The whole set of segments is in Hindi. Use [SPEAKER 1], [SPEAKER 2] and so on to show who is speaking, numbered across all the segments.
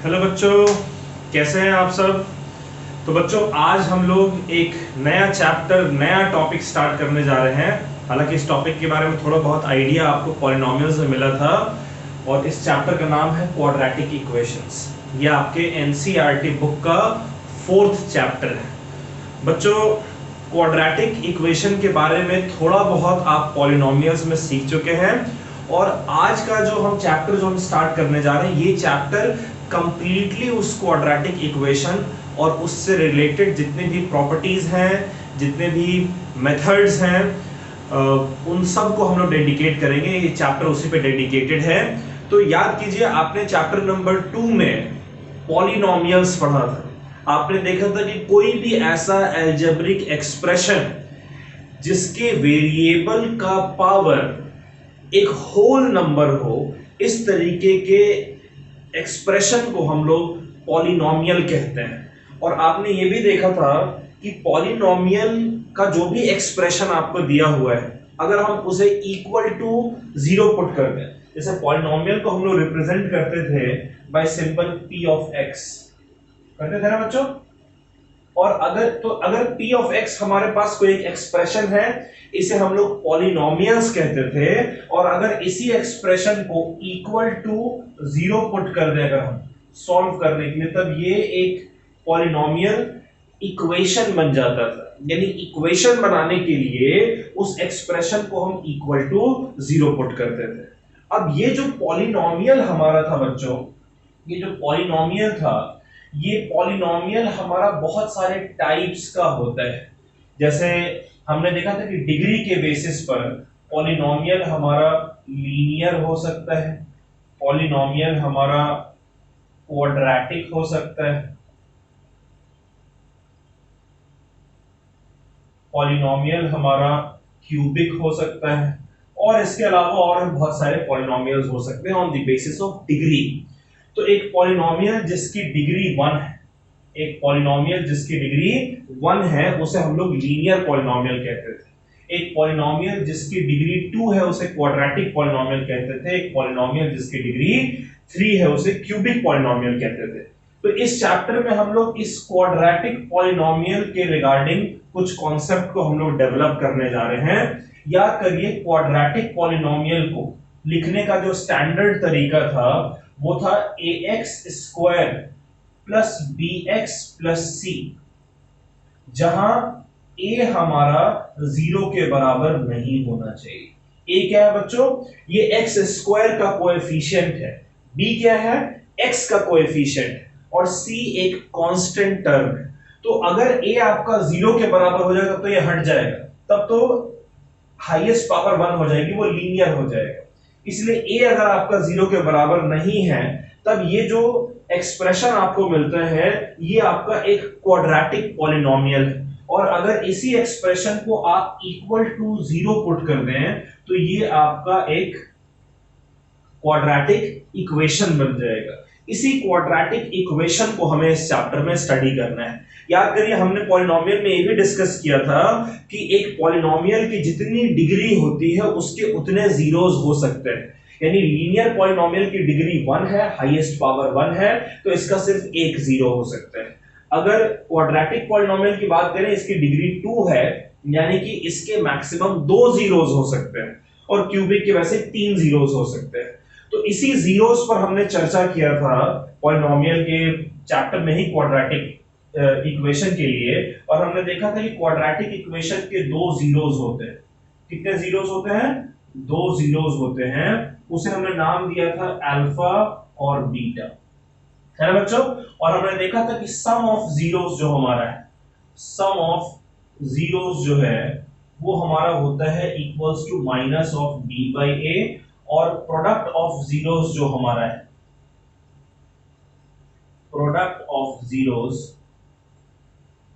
[SPEAKER 1] हेलो बच्चों, कैसे हैं आप सब। तो बच्चों आज हम लोग एक नया चैप्टर नया टॉपिक स्टार्ट करने जा रहे हैं। हालांकि इस टॉपिक के बारे में थोड़ा बहुत आइडिया आपको पॉलिनोमियल्स में मिला था और इस चैप्टर का नाम है क्वाड्रेटिक इक्वेशंस। ये आपके एनसीईआरटी बुक का 4th चैप्टर है। बच्चों क्वाड्रेटिक इक्वेशन के बारे में थोड़ा बहुत आप पॉलिनोमियल्स में सीख चुके हैं और आज का जो हम स्टार्ट करने जा रहे हैं ये चैप्टर कंप्लीटली उस क्वाड्रेटिक इक्वेशन और उससे रिलेटेड जितने भी प्रॉपर्टीज हैं, जितने भी मेथड्स हैं, उन सब को हम लोग डेडिकेट करेंगे। ये चैप्टर उसी पे डेडिकेटेड है। तो याद कीजिए आपने चैप्टर नंबर 2 में पॉलिनोमियल्स पढ़ा था। आपने देखा था कि कोई भी ऐसा अलजेब्रिक एक्सप्रेशन जिसके वेरिएबल का पावर एक होल नंबर हो, इस तरीके के एक्सप्रेशन को हम लोग पॉलिनोमियल कहते हैं। और आपने ये भी देखा था कि पॉलिनोमियल का जो भी एक्सप्रेशन आपको दिया हुआ है, अगर हम उसे इक्वल टू 0 पुट कर दें, जैसे पॉलिनोमियल को हम लोग रिप्रेजेंट करते थे bye simple p of x, करते थे ना बच्चों। और अगर p ऑफ x हमारे पास कोई एक एक्सप्रेशन है, इसे हम लोग पॉलिनोमियल्स कहते थे। और अगर इसी एक्सप्रेशन को इक्वल टू 0 पुट कर दें अगर हम सॉल्व करने के लिए, तब ये एक पॉलिनोमियल इक्वेशन बन जाता था। यानी इक्वेशन बनाने के लिए उस एक्सप्रेशन को हम इक्वल टू 0 पुट करते थे। अब ये जो पॉलिनोमियल हमारा था बच्चों, ये जो पॉलिनोमियल था, ये पॉलिनोमियल हमारा बहुत सारे टाइप्स का होता है। जैसे हमने देखा था कि डिग्री के बेसिस पर पॉलिनोमियल हमारा लीनियर हो सकता है, पॉलिनोमियल हमारा क्वाड्रेटिक हो सकता है, पॉलिनोमियल हमारा क्यूबिक हो सकता है, और इसके अलावा और बहुत सारे पॉलिनोमियल्स हो सकते हैं on the basis of degree. तो एक पॉलिनोमियल जिसकी डिग्री 1 है, एक पॉलिनोमियल जिसकी डिग्री 1 है उसे हम लोग लीनियर पॉलिनोमियल कहते थे। एक पॉलिनोमियल जिसकी डिग्री 2 है उसे क्वाड्रेटिक पॉलिनोमियल कहते थे। एक पॉलिनोमियल जिसकी डिग्री 3 है उसे क्यूबिक पॉलिनोमियल कहते थे। तो इस चैप्टर में हम लोग इस क्वाड्रेटिक पॉलिनोमियल के रिगार्डिंग कुछ कॉन्सेप्ट को हम लोग डेवलप करने जा रहे हैं। याद करिए क्वाड्रेटिक पॉलिनोमियल को लिखने का जो स्टैंडर्ड तरीका था वो था ax² plus bx plus c, जहां a हमारा 0 के बराबर नहीं होना चाहिए। a क्या है बच्चों? ये x² का कोएफिशिएंट है, b क्या है? x का कोएफिशिएंट है, और c एक कांस्टेंट टर्म है। तो अगर a आपका 0 के बराबर हो जाएगा तो ये हट जाएगा, तब तो हाईएस्ट पावर 1 हो जाएगी, वो लीनियर हो जाएगा। इसलिए a अगर आपका 0 के बराबर नहीं है तब ये जो एक्सप्रेशन आपको मिलता है ये आपका एक क्वाड्रेटिक पॉलिनोमियल है। और अगर इसी एक्सप्रेशन को आप इक्वल टू 0 पुट कर दें तो ये आपका एक क्वाड्रेटिक इक्वेशन बन जाएगा। इसी क्वाड्रेटिक इक्वेशन को हमें इस चैप्टर में स्टडी करना है। याद करिए हमने पॉलिनोमियल में ये भी डिस्कस किया था कि एक पॉलिनोमियल की जितनी डिग्री होती है उसके उतने जीरोस हो सकते हैं। यानी लीनियर पॉलिनोमियल की डिग्री 1 है, हाईएस्ट पावर 1 है, तो इसका सिर्फ एक जीरो हो सकता है। अगर क्वाड्रेटिक पॉलिनोमियल की बात करें, इसकी डिग्री 2 है, यानी कि इसके मैक्सिमम 2 जीरोस हो सकते हैं, और क्यूबिक के वैसे 3 जीरोस हो सकते हैं। तो इसी जीरोस पर हमने चर्चा किया था पॉलिनोमियल के चैप्टर में ही क्वाड्रेटिक इक्वेशन के लिए, और हमने देखा था कि क्वाड्रेटिक इक्वेशन के 2 जीरोस होते हैं। कितने जीरोस होते हैं? 2 जीरोस होते हैं। उसे हमने नाम दिया था अल्फा और बीटा, है ना बच्चों। और हमने देखा था कि सम ऑफ जीरोस जो हमारा है, सम ऑफ जीरोस जो है वो हमारा होता है equals to minus of b by a, और प्रोडक्ट ऑफ जीरोस जो हमारा है, प्रोडक्ट ऑफ जीरोस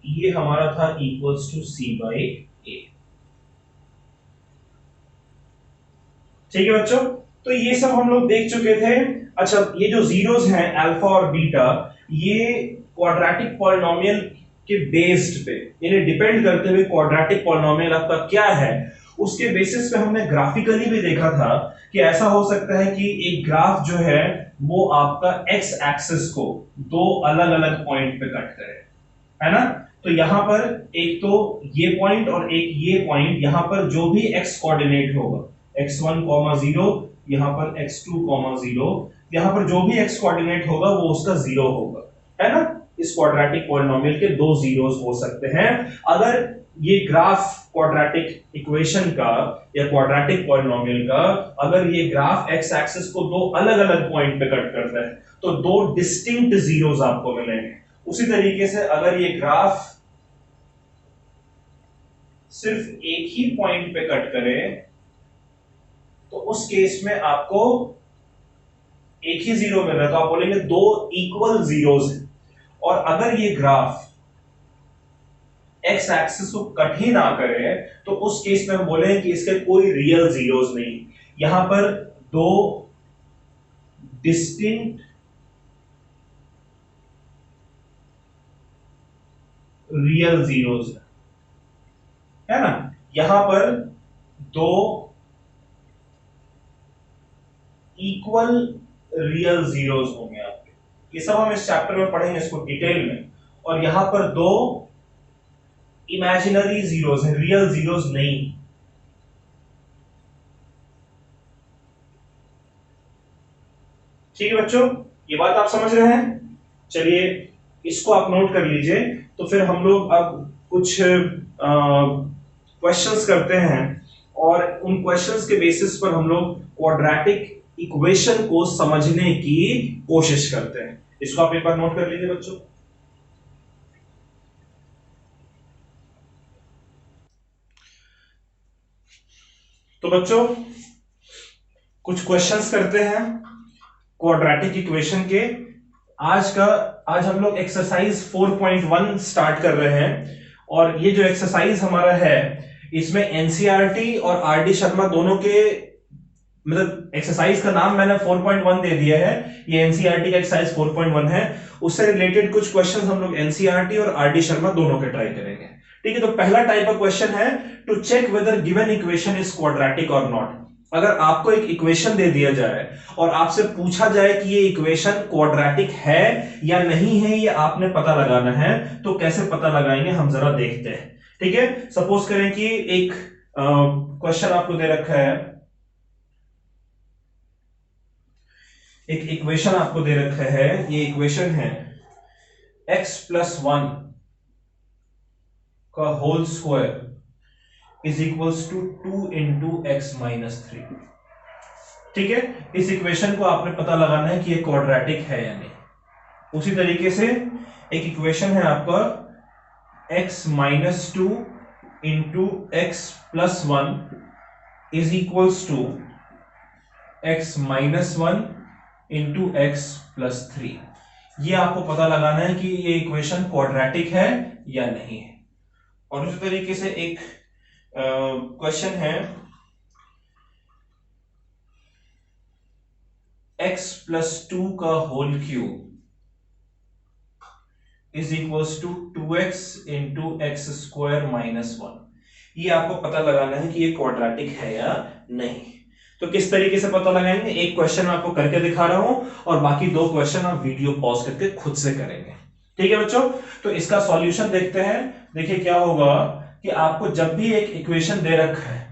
[SPEAKER 1] ये हमारा था equals to c by a। ठीक है बच्चों, तो ये सब हम लोग देख चुके थे। अच्छा, ये जो जीरोस हैं अल्फा और बीटा, ये क्वाड्रेटिक पॉलिनोमियल के बेस्ड पे, यानी डिपेंड करते हुए क्वाड्रेटिक पॉलिनोमियल आपका क्या है उसके बेसिस पे हमने ग्राफिकली भी देखा था कि ऐसा हो सकता है कि एक ग्राफ जो है वो आपका एक्स एक्सिस को दो अलग अलग पॉइंट पे कट करे, है ना। तो यहां पर एक तो ये पॉइंट और एक ये पॉइंट, यहां पर जो भी एक्स कोऑर्डिनेट होगा x1, 0, यहां पर x2, 0, यहां पर जो भी एक्स कोऑर्डिनेट होगा वो उसका 0 होगा, है ना। इस क्वाड्रेटिक पॉलिनोमियल के दो जीरोस हो सकते हैं अगर ये ग्राफ क्वाड्रेटिक इक्वेशन का या क्वाड्रेटिक पॉलिनोमियल का, अगर ये ग्राफ एक्स एक्सिस को दो अलग अलग पॉइंट पे कट करता है तो दो डिस्टिंक्ट जीरोस आपको मिलेंगे। उसी तरीके से अगर ये ग्राफ सिर्फ एक ही पॉइंट पे कट करे तो उस केस में आपको एक ही जीरो मिल रहा है, तो आप बोलेंगे दो इक्वल जीरोस हैं। और अगर ये ग्राफ एक्स एक्सिस को कट ही ना करे तो उस केस में हम बोलेंगे कि इसके कोई रियल जीरोस नहीं, यहां पर दो डिस्टिंक्ट रियल जीरोस है ना। यहां पर दो इक्वल रियल जीरोस होंगे आपके, ये सब हम इस चैप्टर में पढ़ेंगे इसको डिटेल में। और यहां पर दो इमेजिनरी जीरोस हैं, रियल जीरोस नहीं। ठीक है बच्चों, ये बात आप समझ रहे हैं। चलिए इसको आप नोट कर लीजिए। तो फिर हम लोग अब कुछ क्वेश्चंस करते हैं और उन क्वेश्चंस के बेसिस पर हम लोग क्वाड्रेटिक इक्वेशन को समझने की कोशिश करते हैं। इसको आप एक बार नोट कर लीजिए बच्चों। तो बच्चों कुछ क्वेश्चंस करते हैं क्वाड्रेटिक इक्वेशन के। आज हम लोग एक्सरसाइज 4.1 स्टार्ट कर रहे हैं और ये जो एक्सरसाइज हमारा है इसमें एनसीईआरटी और आरडी शर्मा दोनों के, मतलब एक्सरसाइज का नाम मैंने 4.1 दे दिया है, ये एनसीईआरटी का एक्सरसाइज 4.1 है। उससे रिलेटेड कुछ क्वेश्चंस हम लोग एनसीईआरटी और आरडी शर्मा दोनों के ट्राई करेंगे। ठीक है, तो पहला टाइप ऑफ क्वेश्चन है to check whether given equation is quadratic और नॉट। अगर आपको एक इक्वेशन दे दिया जाए और आपसे पूछा जाए कि ये इक्वेशन क्वाड्रेटिक है या नहीं है, ये आपने पता लगाना है, तो कैसे पता लगाएंगे हम जरा देखते हैं। ठीक है, सपोज करें कि एक क्वेश्चन आपको दे रखा है, एक इक्वेशन आपको दे रखा है, ये इक्वेशन है x+1 का whole square is equals to 2 into x-3। ठीक है, इस इक्वेशन को आपने पता लगाना है कि ये क्वाड्रेटिक है या नहीं। उसी तरीके से एक इक्वेशन है आपका x-2 into x+1 is equals to x-1 into x+3। ये आपको पता लगाना है कि ये इक्वेशन क्वाड्रेटिक है या नहीं है। और उसी तरीके से एक क्वेश्चन है x+2 का whole cube is equals to 2x into x² -1। ये आपको पता लगाना है कि ये क्वाड्रेटिक है या नहीं। तो किस तरीके से पता लगाएंगे, एक क्वेश्चन मैं आपको करके दिखा रहा हूं और बाकी दो क्वेश्चन आप वीडियो पॉज करके खुद से करेंगे। ठीक है बच्चों, तो इसका सॉल्यूशन देखते हैं। देखिए क्या होगा कि आपको जब भी एक इक्वेशन दे रखा है,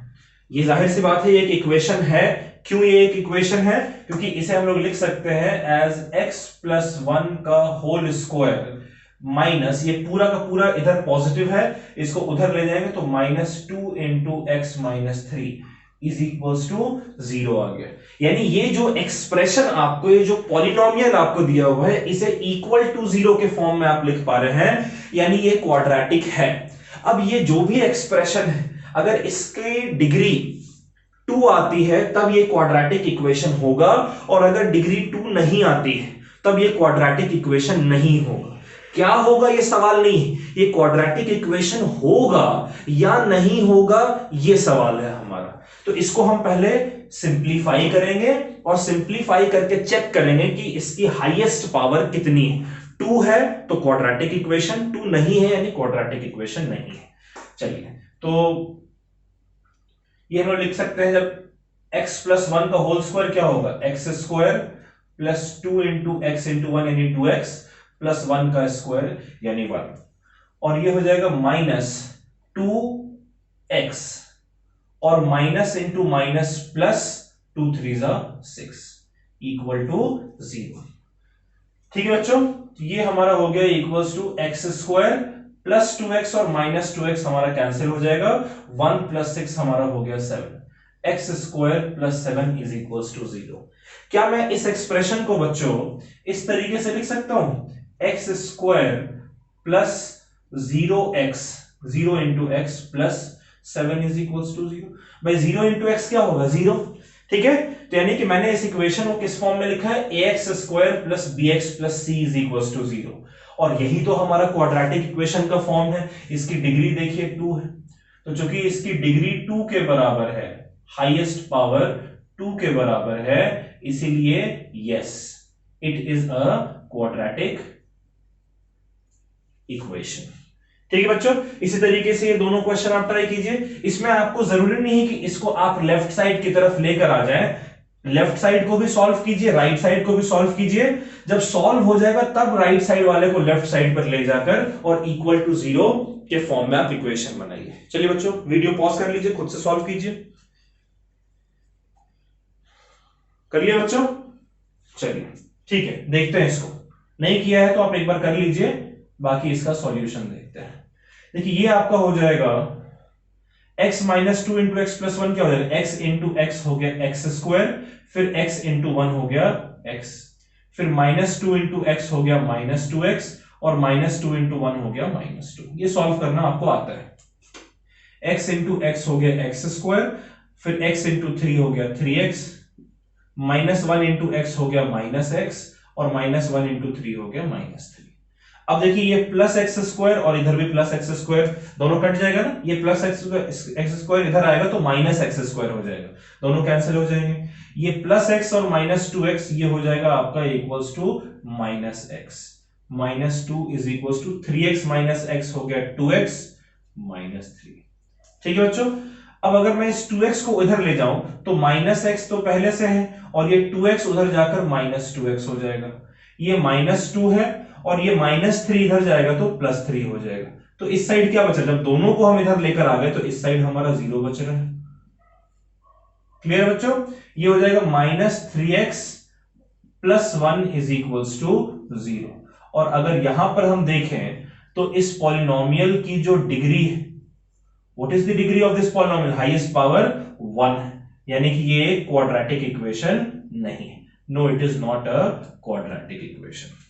[SPEAKER 1] ये जाहिर सी बात है ये एक इक्वेशन है। क्यों ये एक इक्वेशन है? क्योंकि इसे हम लोग लिख सकते हैं एज x+1 का होल स्क्वायर माइनस, ये पूरा का पूरा इधर पॉजिटिव है, इसको उधर ले जाएंगे तो -2 into x-3 is equals to 0 आ गया। यानी ये जो एक्सप्रेशन आपको, ये जो पॉलिनोमियल आपको दिया हुआ है, इसे इक्वल टू 0 के फॉर्म में आप लिख पा रहे हैं, यानी ये क्वाड्रेटिक है। अब ये जो भी एक्सप्रेशन है, अगर इसकी डिग्री 2 आती है तब ये क्वाड्रेटिक इक्वेशन होगा, और अगर डिग्री 2 नहीं आती है तब ये क्वाड्रेटिक इक्वेशन नहीं होगा। क्या होगा ये सवाल नहीं है, ये क्वाड्रेटिक इक्वेशन होगा या नहीं होगा ये सवाल है हमारा। तो इसको हम पहले सिंप्लीफाई करेंगे और सिंप्लीफाई करके चेक करेंगे कि इसकी हाईएस्ट पावर कितनी है। 2 है तो क्वाड्रेटिक इक्वेशन, 2 नहीं है यानी क्वाड्रेटिक इक्वेशन नहीं है। चलिए, तो ये हम लोग लिख सकते हैं, जब x+1 का होल स्क्वायर क्या होगा, x² plus 2 into x into 1 यानी 2x प्लस 1 का स्क्वायर यानी 1, और ये हो जाएगा माइनस 2x और minus into minus plus 2 3 6 equal to 0। ठीक है बच्चों, ये हमारा हो गया equals to x square plus 2x और माइनस 2x हमारा कैंसिल हो जाएगा, 1 प्लस 6 हमारा हो गया 7, x square plus 7 is equals to 0। क्या मैं इस एक्सप्रेशन को बच्चों इस तरीके से लिख सकता हूं, x square plus 0x 0 into x plus 7 is equals to 0। भाई 0 इंटू एक्स क्या होगा 0, ठीक है, तो यानी कि मैंने इस इक्वेशन को किस फॉर्म में लिखा है, ax square plus bx plus c is equals to 0, और यही तो हमारा क्वाड्रेटिक इक्वेशन का फॉर्म है। इसकी डिग्री देखिए 2 है, तो चूंकि इसकी डिग्री 2 के बराबर है, हाईएस्ट पावर 2 के बराबर है, इसीलिए yes it is a quadratic equation. ठीक है बच्चों, इसी तरीके से ये दोनों क्वेश्चन आप ट्राई कीजिए। इसमें आपको जरूरी नहीं है कि इसको आप लेफ्ट साइड की तरफ लेकर आ जाएं, लेफ्ट साइड को भी सॉल्व कीजिए, राइट साइड को भी सॉल्व कीजिए। जब सॉल्व हो जाएगा तब राइट साइड वाले को लेफ्ट साइड पर ले जाकर और इक्वल टू 0 के फॉर्म में आप इक्वेशन बनाइए। चलिए बच्चों, वीडियो पॉज कर लीजिए, खुद से सॉल्व कीजिए। कर लिया बच्चों? चलिए ठीक है, देखते हैं इसको। नहीं किया है तो आप एक बार कर लीजिए, बाकी इसका सॉल्यूशन देखते हैं। देखिए ये आपका हो जाएगा x minus 2 into x plus 1 क्या हो जाएगा, x इंटू एक्स हो गया एक्स स्क्वायर, फिर x इंटू 1 हो गया x, फिर माइनस 2 इंटू एक्स हो गया माइनस 2x, और माइनस 2 इंटू 1 हो गया माइनस 2। ये सॉल्व करना आपको आता है। x इंटू एक्स हो गया एक्स स्क्वायर, फिर x इंटू 3 हो गया 3x, माइनस 1 इंटू एक्स हो गया माइनस x, और माइनस 1 इंटू 3 हो गया माइनस 3। अब देखिए ये प्लस एक्स स्क्वायर और इधर भी प्लस एक्स स्क्वायर, दोनों कट जाएगा ना, ये प्लस एक्स स्क्वायर इधर आएगा तो माइनस एक्स स्क्वायर हो जाएगा, दोनों कैंसिल हो जाएंगे। ये प्लस एक्स और माइनस 2x ये हो जाएगा आपका equals to minus x, minus 2 is equals to 3x minus x हो गया 2x माइनस 3। ठीक है बच्चों, अब अगर मैं इस 2x को इधर ले जाऊं तो माइनस एक्स तो पहले से है, और ये 2x उधर जाकर माइनस 2x हो जाएगा, ये माइनस 2 है, और ये माइनस 3 इधर जाएगा तो प्लस 3 हो जाएगा। तो इस साइड क्या बचा, जब दोनों को हम इधर लेकर आ गए तो इस साइड हमारा 0 बच रहा है। क्लियर बच्चों, ये हो जाएगा minus 3x plus 1 is equals to 0। और अगर यहां पर हम देखें तो इस पॉलिनोमियल की जो डिग्री है, what is the degree of this polynomial, highest power 1 है, यानी कि ये एक क्वाड्रेटिक इक्वेशन नहीं है। No, it is not a quadratic equation.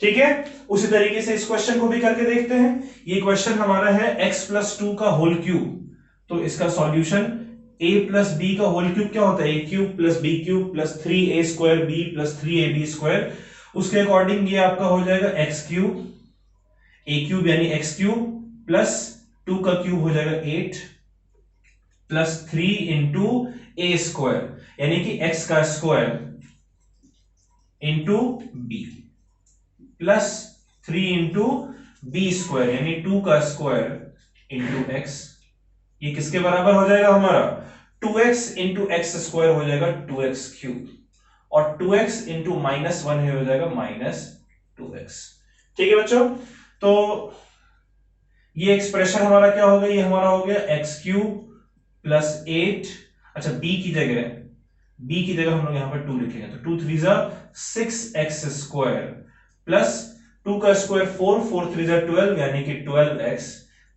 [SPEAKER 1] ठीक है, उसी तरीके से इस क्वेश्चन को भी करके देखते हैं। ये क्वेश्चन हमारा है x प्लस 2 का होल क्यूब, तो इसका सॉल्यूशन a प्लस बी का होल क्यूब क्या होता है, a cube plus B cube plus 3a square b plus 3ab square, उसके अकॉर्डिंग ये आपका हो जाएगा x क्यूब, a क्यूब यानी x क्यूब प्लस 2 का क्यूब हो जाएगा 8 प्लस 3 इंटू a स्क्वायर यानी कि x का square into b plus 3 into B square यानी 2 का स्क्वायर इंटू एक्स, ये किसके बराबर हो जाएगा हमारा, 2x इंटू एक्स स्क्वायर हो जाएगा 2x क्यूब, और 2x इंटू माइनस 1 हो जाएगा माइनस 2x। ठीक है बच्चों, तो ये एक्सप्रेशन हमारा क्या हो गया, ये हमारा हो गया x क्यूब प्लस 8, अच्छा b की जगह हम लोग यहां पर 2 लिखेंगे, तो 2 3 6x स्क्वायर प्लस 2 का स्क्वायर 4 4 3 12 यानी कि 12x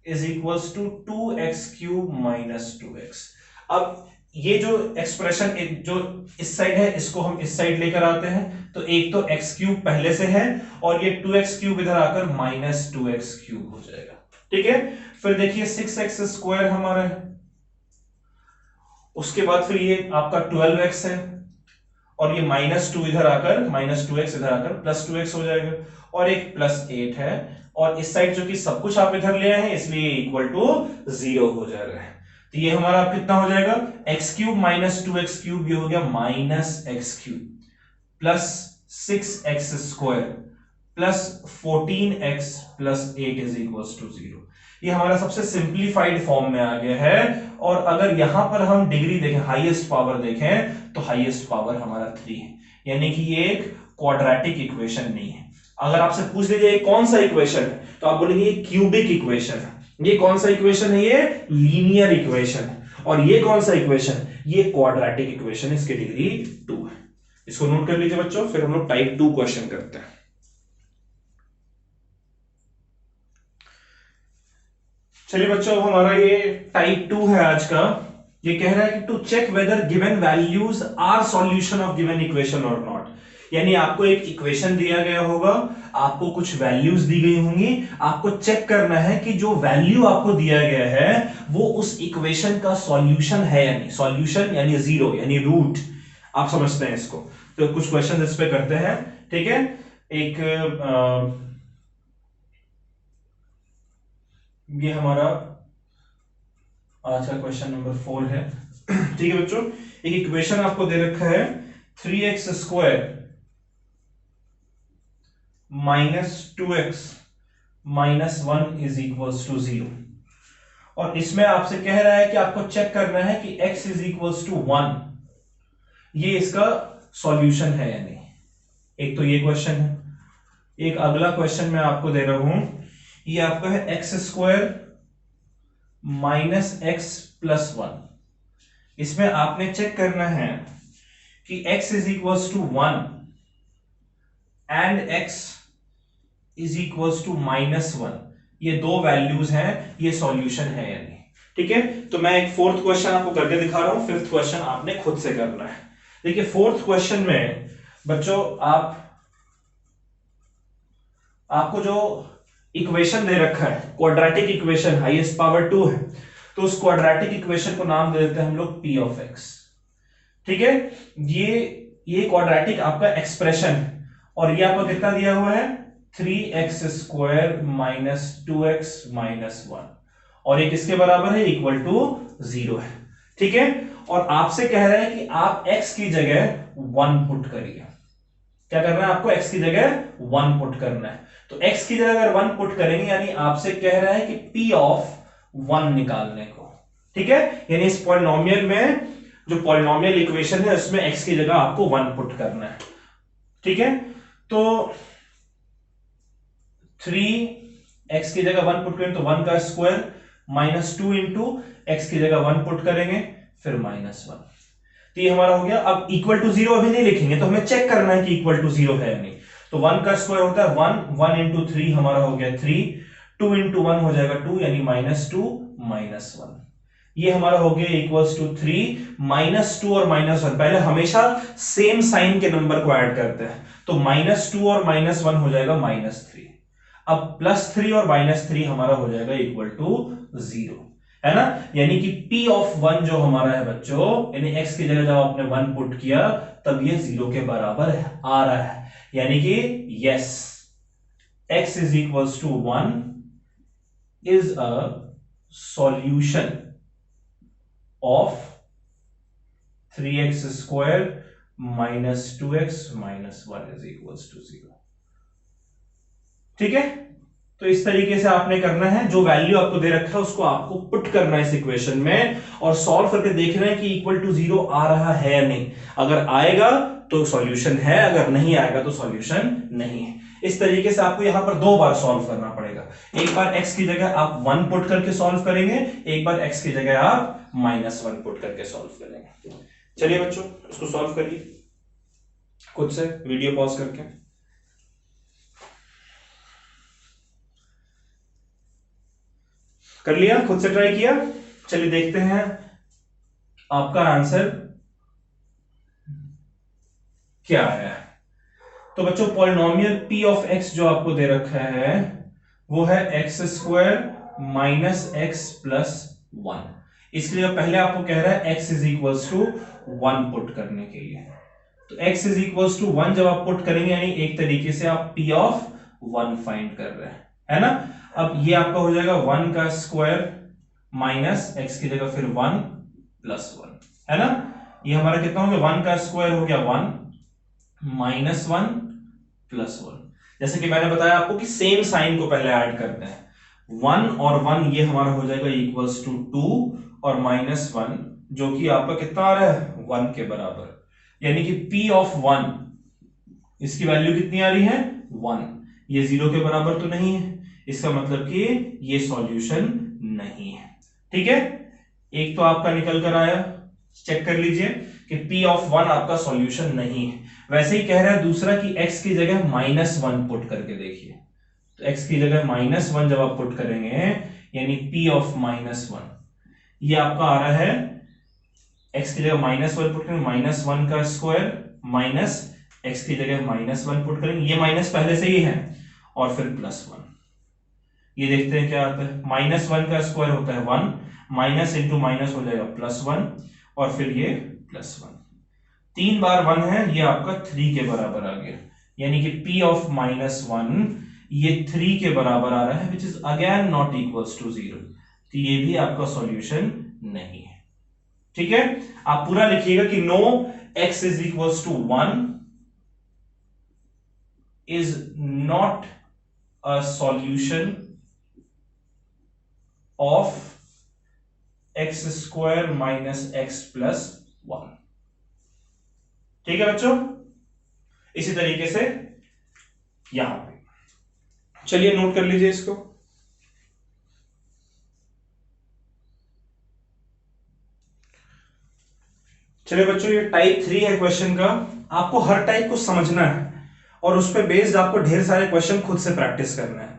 [SPEAKER 1] is equals to 2x cube minus 2x। अब ये जो एक्सप्रेशन जो इस साइड है इसको हम इस साइड लेकर आते हैं, तो एक तो x क्यूब पहले से है और ये 2x क्यूब इधर आकर माइनस 2x क्यूब हो जाएगा। ठीक है, फिर देखिए 6x स्क्वायर हमारा है, उसके बाद फिर ये आपका 12x है, और ये माइनस 2 इधर आकर माइनस 2x इधर आकर प्लस 2x हो जाएगा, और एक प्लस 8 है, और इस साइड जो कि सब कुछ आप इधर ले आए हैं इसलिए इक्वल टू 0 हो जा रहा है। तो ये हमारा कितना हो जाएगा, x cube minus 2x cube, ये हो गया minus x cube plus 6x square plus 14x plus 8 is equal to 0। ये हमारा सबसे सिंप्लीफाइड फॉर्म में आ गया है। और अगर यहां पर हम डिग्री देखें, हाईएस्ट पावर देखें, तो हाईएस्ट पावर हमारा 3 है, यानी कि ये एक क्वाड्रेटिक इक्वेशन नहीं है। अगर आपसे पूछ लीजिए ये कौन सा इक्वेशन है, तो आप बोलेंगे ये क्यूबिक इक्वेशन है। ये कौन सा इक्वेशन है? ये लीनियर इक्वेशन है। और ये कौन सा इक्वेशन? ये क्वाड्रेटिक इक्वेशन, इसकी डिग्री 2 है। इसको नोट कर लीजिए बच्चों, फिर हम लोग टाइप 2 क्वेश्चन करते हैं। चलिए बच्चों, हमारा ये टाइप 2 है आज का। ये कह रहा है कि to check whether given values are solution of given equation और नॉट। यानी आपको एक इक्वेशन दिया गया होगा, आपको कुछ वैल्यूज दी गई होंगी, आपको चेक करना है कि जो वैल्यू आपको दिया गया है वो उस इक्वेशन का सॉल्यूशन है या नहीं। सॉल्यूशन यानी जीरो, यानी रूट, आप समझते हैं इसको। तो कुछ क्वेश्चन इस पे करते हैं, ठीक है। एक ये हमारा आज का क्वेश्चन नंबर 4 है, ठीक है बच्चों। एक इक्वेशन आपको दे रखा है 3x square minus 2x minus 1 is equals to 0। और इसमें आपसे कह रहा है कि आपको चेक करना है कि x इज इक्वल्स टू 1, ये इसका सॉल्यूशन है या नहीं। एक तो ये क्वेश्चन है। एक अगला क्वेश्चन मैं आपको दे रहा हूं, ये आपका है x square minus x plus 1। इसमें आपने चेक करना है कि x is equals to 1 and x is equals to minus 1, ये दो वैल्यूज हैं, ये सॉल्यूशन है या नहीं। ठीक है, तो मैं एक फोर्थ क्वेश्चन आपको करके दिखा रहा हूं, फिफ्थ क्वेश्चन आपने खुद से करना है। देखिए फोर्थ क्वेश्चन में बच्चों आपको जो इक्वेशन दे रखा है क्वाड्रेटिक इक्वेशन, हाईएस्ट पावर 2 है, तो उस क्वाड्रेटिक इक्वेशन को नाम दे देते हैं हम लोग p ऑफ x। ठीक है, ये क्वाड्रेटिक आपका एक्सप्रेशन है, और ये आपको कितना दिया हुआ है 3x square minus 2x minus 1, और ये किसके बराबर है? इक्वल टू 0 है। ठीक है, और आपसे कह रहा है कि आप x की जगह 1 पुट करिए। क्या करना है आपको? x की जगह 1 पुट करना है। तो x की जगह अगर 1 पुट करेंगे, यानी आपसे कह रहा है कि p ऑफ 1 निकालने को। ठीक है, यानी इस पॉलिनोमियल में, जो पॉलिनोमियल इक्वेशन है उसमें x की जगह आपको 1 पुट करना है। ठीक है, तो 3x की जगह 1 पुट करेंगे तो 1 का स्क्वायर माइनस 2 इंटू एक्स की जगह 1 पुट करेंगे फिर माइनस 1। तो ये हमारा हो गया। अब इक्वल टू 0 अभी नहीं लिखेंगे, तो हमें चेक करना है कि इक्वल टू 0 है या नहीं। तो 1 का स्क्वायर होता है 1, 1 इंटू 3 हमारा हो गया 3, 2 इंटू 1 हो जाएगा 2, यानी माइनस 2 माइनस 1। ये हमारा हो गया इक्वल्स टू 3, माइनस 2 और माइनस 1, पहले हमेशा सेम साइन के नंबर को ऐड करते हैं, तो माइनस 2 और माइनस 1 हो जाएगा माइनस 3। अब प्लस 3 और माइनस 3 हमारा हो जाएगा इक्वल टू 0, है ना। यानी कि p ऑफ 1 जो हमारा है बच्चों, यानी x की जगह जब आपने 1 पुट किया तब ये 0 के बराबर है, आ रहा है। यानी कि yes, x is equals to 1 is a solution of 3x square minus 2x minus 1 is equals to 0। ठीक है, तो इस तरीके से आपने करना है। जो वैल्यू आपको दे रखा है उसको आपको पुट करना है इस इक्वेशन में, और सॉल्व करके देखना है कि इक्वल टू 0 आ रहा है या नहीं। अगर आएगा तो सॉल्यूशन है, अगर नहीं आएगा तो सॉल्यूशन नहीं है। इस तरीके से आपको यहां पर 2 बार सॉल्व करना पड़ेगा। एक बार x की जगह आप 1 पुट करके सॉल्व करेंगे, एक बार x की जगह आप माइनस 1 पुट करके सॉल्व करेंगे। चलिए बच्चों, इसको सॉल्व करिए खुद से, वीडियो पॉज करके। कर लिया? खुद से ट्राई किया? चलिए देखते हैं आपका आंसर क्या आया है। तो बच्चों पॉलिनोमियल p ऑफ x जो आपको दे रखा है वो है x square minus x plus 1। इसके लिए पहले आपको कह रहा है x is equals to 1 put करने के लिए। तो x इज इक्वल्स टू 1 जब आप पुट करेंगे, यानी एक तरीके से आप p ऑफ 1 फाइंड कर रहे हैं, है ना। अब ये आपका हो जाएगा 1 का स्क्वायर माइनस x की जगह फिर 1 प्लस 1, है ना। ये हमारा कितना हो गया? 1 का स्क्वायर हो गया 1 माइनस 1 प्लस 1। जैसे कि मैंने बताया आपको कि सेम साइन को पहले ऐड करते हैं, 1 और 1 ये हमारा हो जाएगा इक्वल्स टू 2 और माइनस 1 जो कि आपका कितना आ रहा है 1 के बराबर। यानी कि p ऑफ 1 इसकी वैल्यू कितनी आ रही है 1, ये 0 के बराबर तो नहीं है, इसका मतलब कि ये सॉल्यूशन नहीं है। ठीक है, एक तो आपका निकल कर आया, चेक कर लीजिए कि P ऑफ 1 आपका सॉल्यूशन नहीं है। वैसे ही कह रहा है दूसरा कि x की जगह -1 पुट करके देखिए, तो x की जगह -1 जब आप पुट करेंगे यानी P ऑफ -1, ये आपका आ रहा है x की जगह -1 पुट करेंगे -1 का स्क्वायर माइनस x की जगह -1 पुट करेंगे, ये माइनस पहले से ही है, और फिर +1। ये देखते हैं क्या आता है, -1 का स्क्वायर होता है 1, माइनस इंटू माइनस हो जाएगा +1, और फिर ये +1, 3 बार 1 है, ये आपका 3 के बराबर आ गया, यानी कि P ऑफ -1 ये 3 के बराबर आ रहा है, which is again not equals to 0, तो ये भी आपका सॉल्यूशन नहीं है। ठीक है, आप पूरा लिखिएगा कि no x is equals to 1 is not a solution of x square minus x plus 1। ठीक है बच्चों, इसी तरीके से यहां पे चलिए नोट कर लीजिए इसको। चलिए बच्चों, ये टाइप 3 है क्वेश्चन का, आपको हर टाइप को समझना है और उस पर बेस्ड आपको ढेर सारे क्वेश्चन खुद से प्रैक्टिस करना है।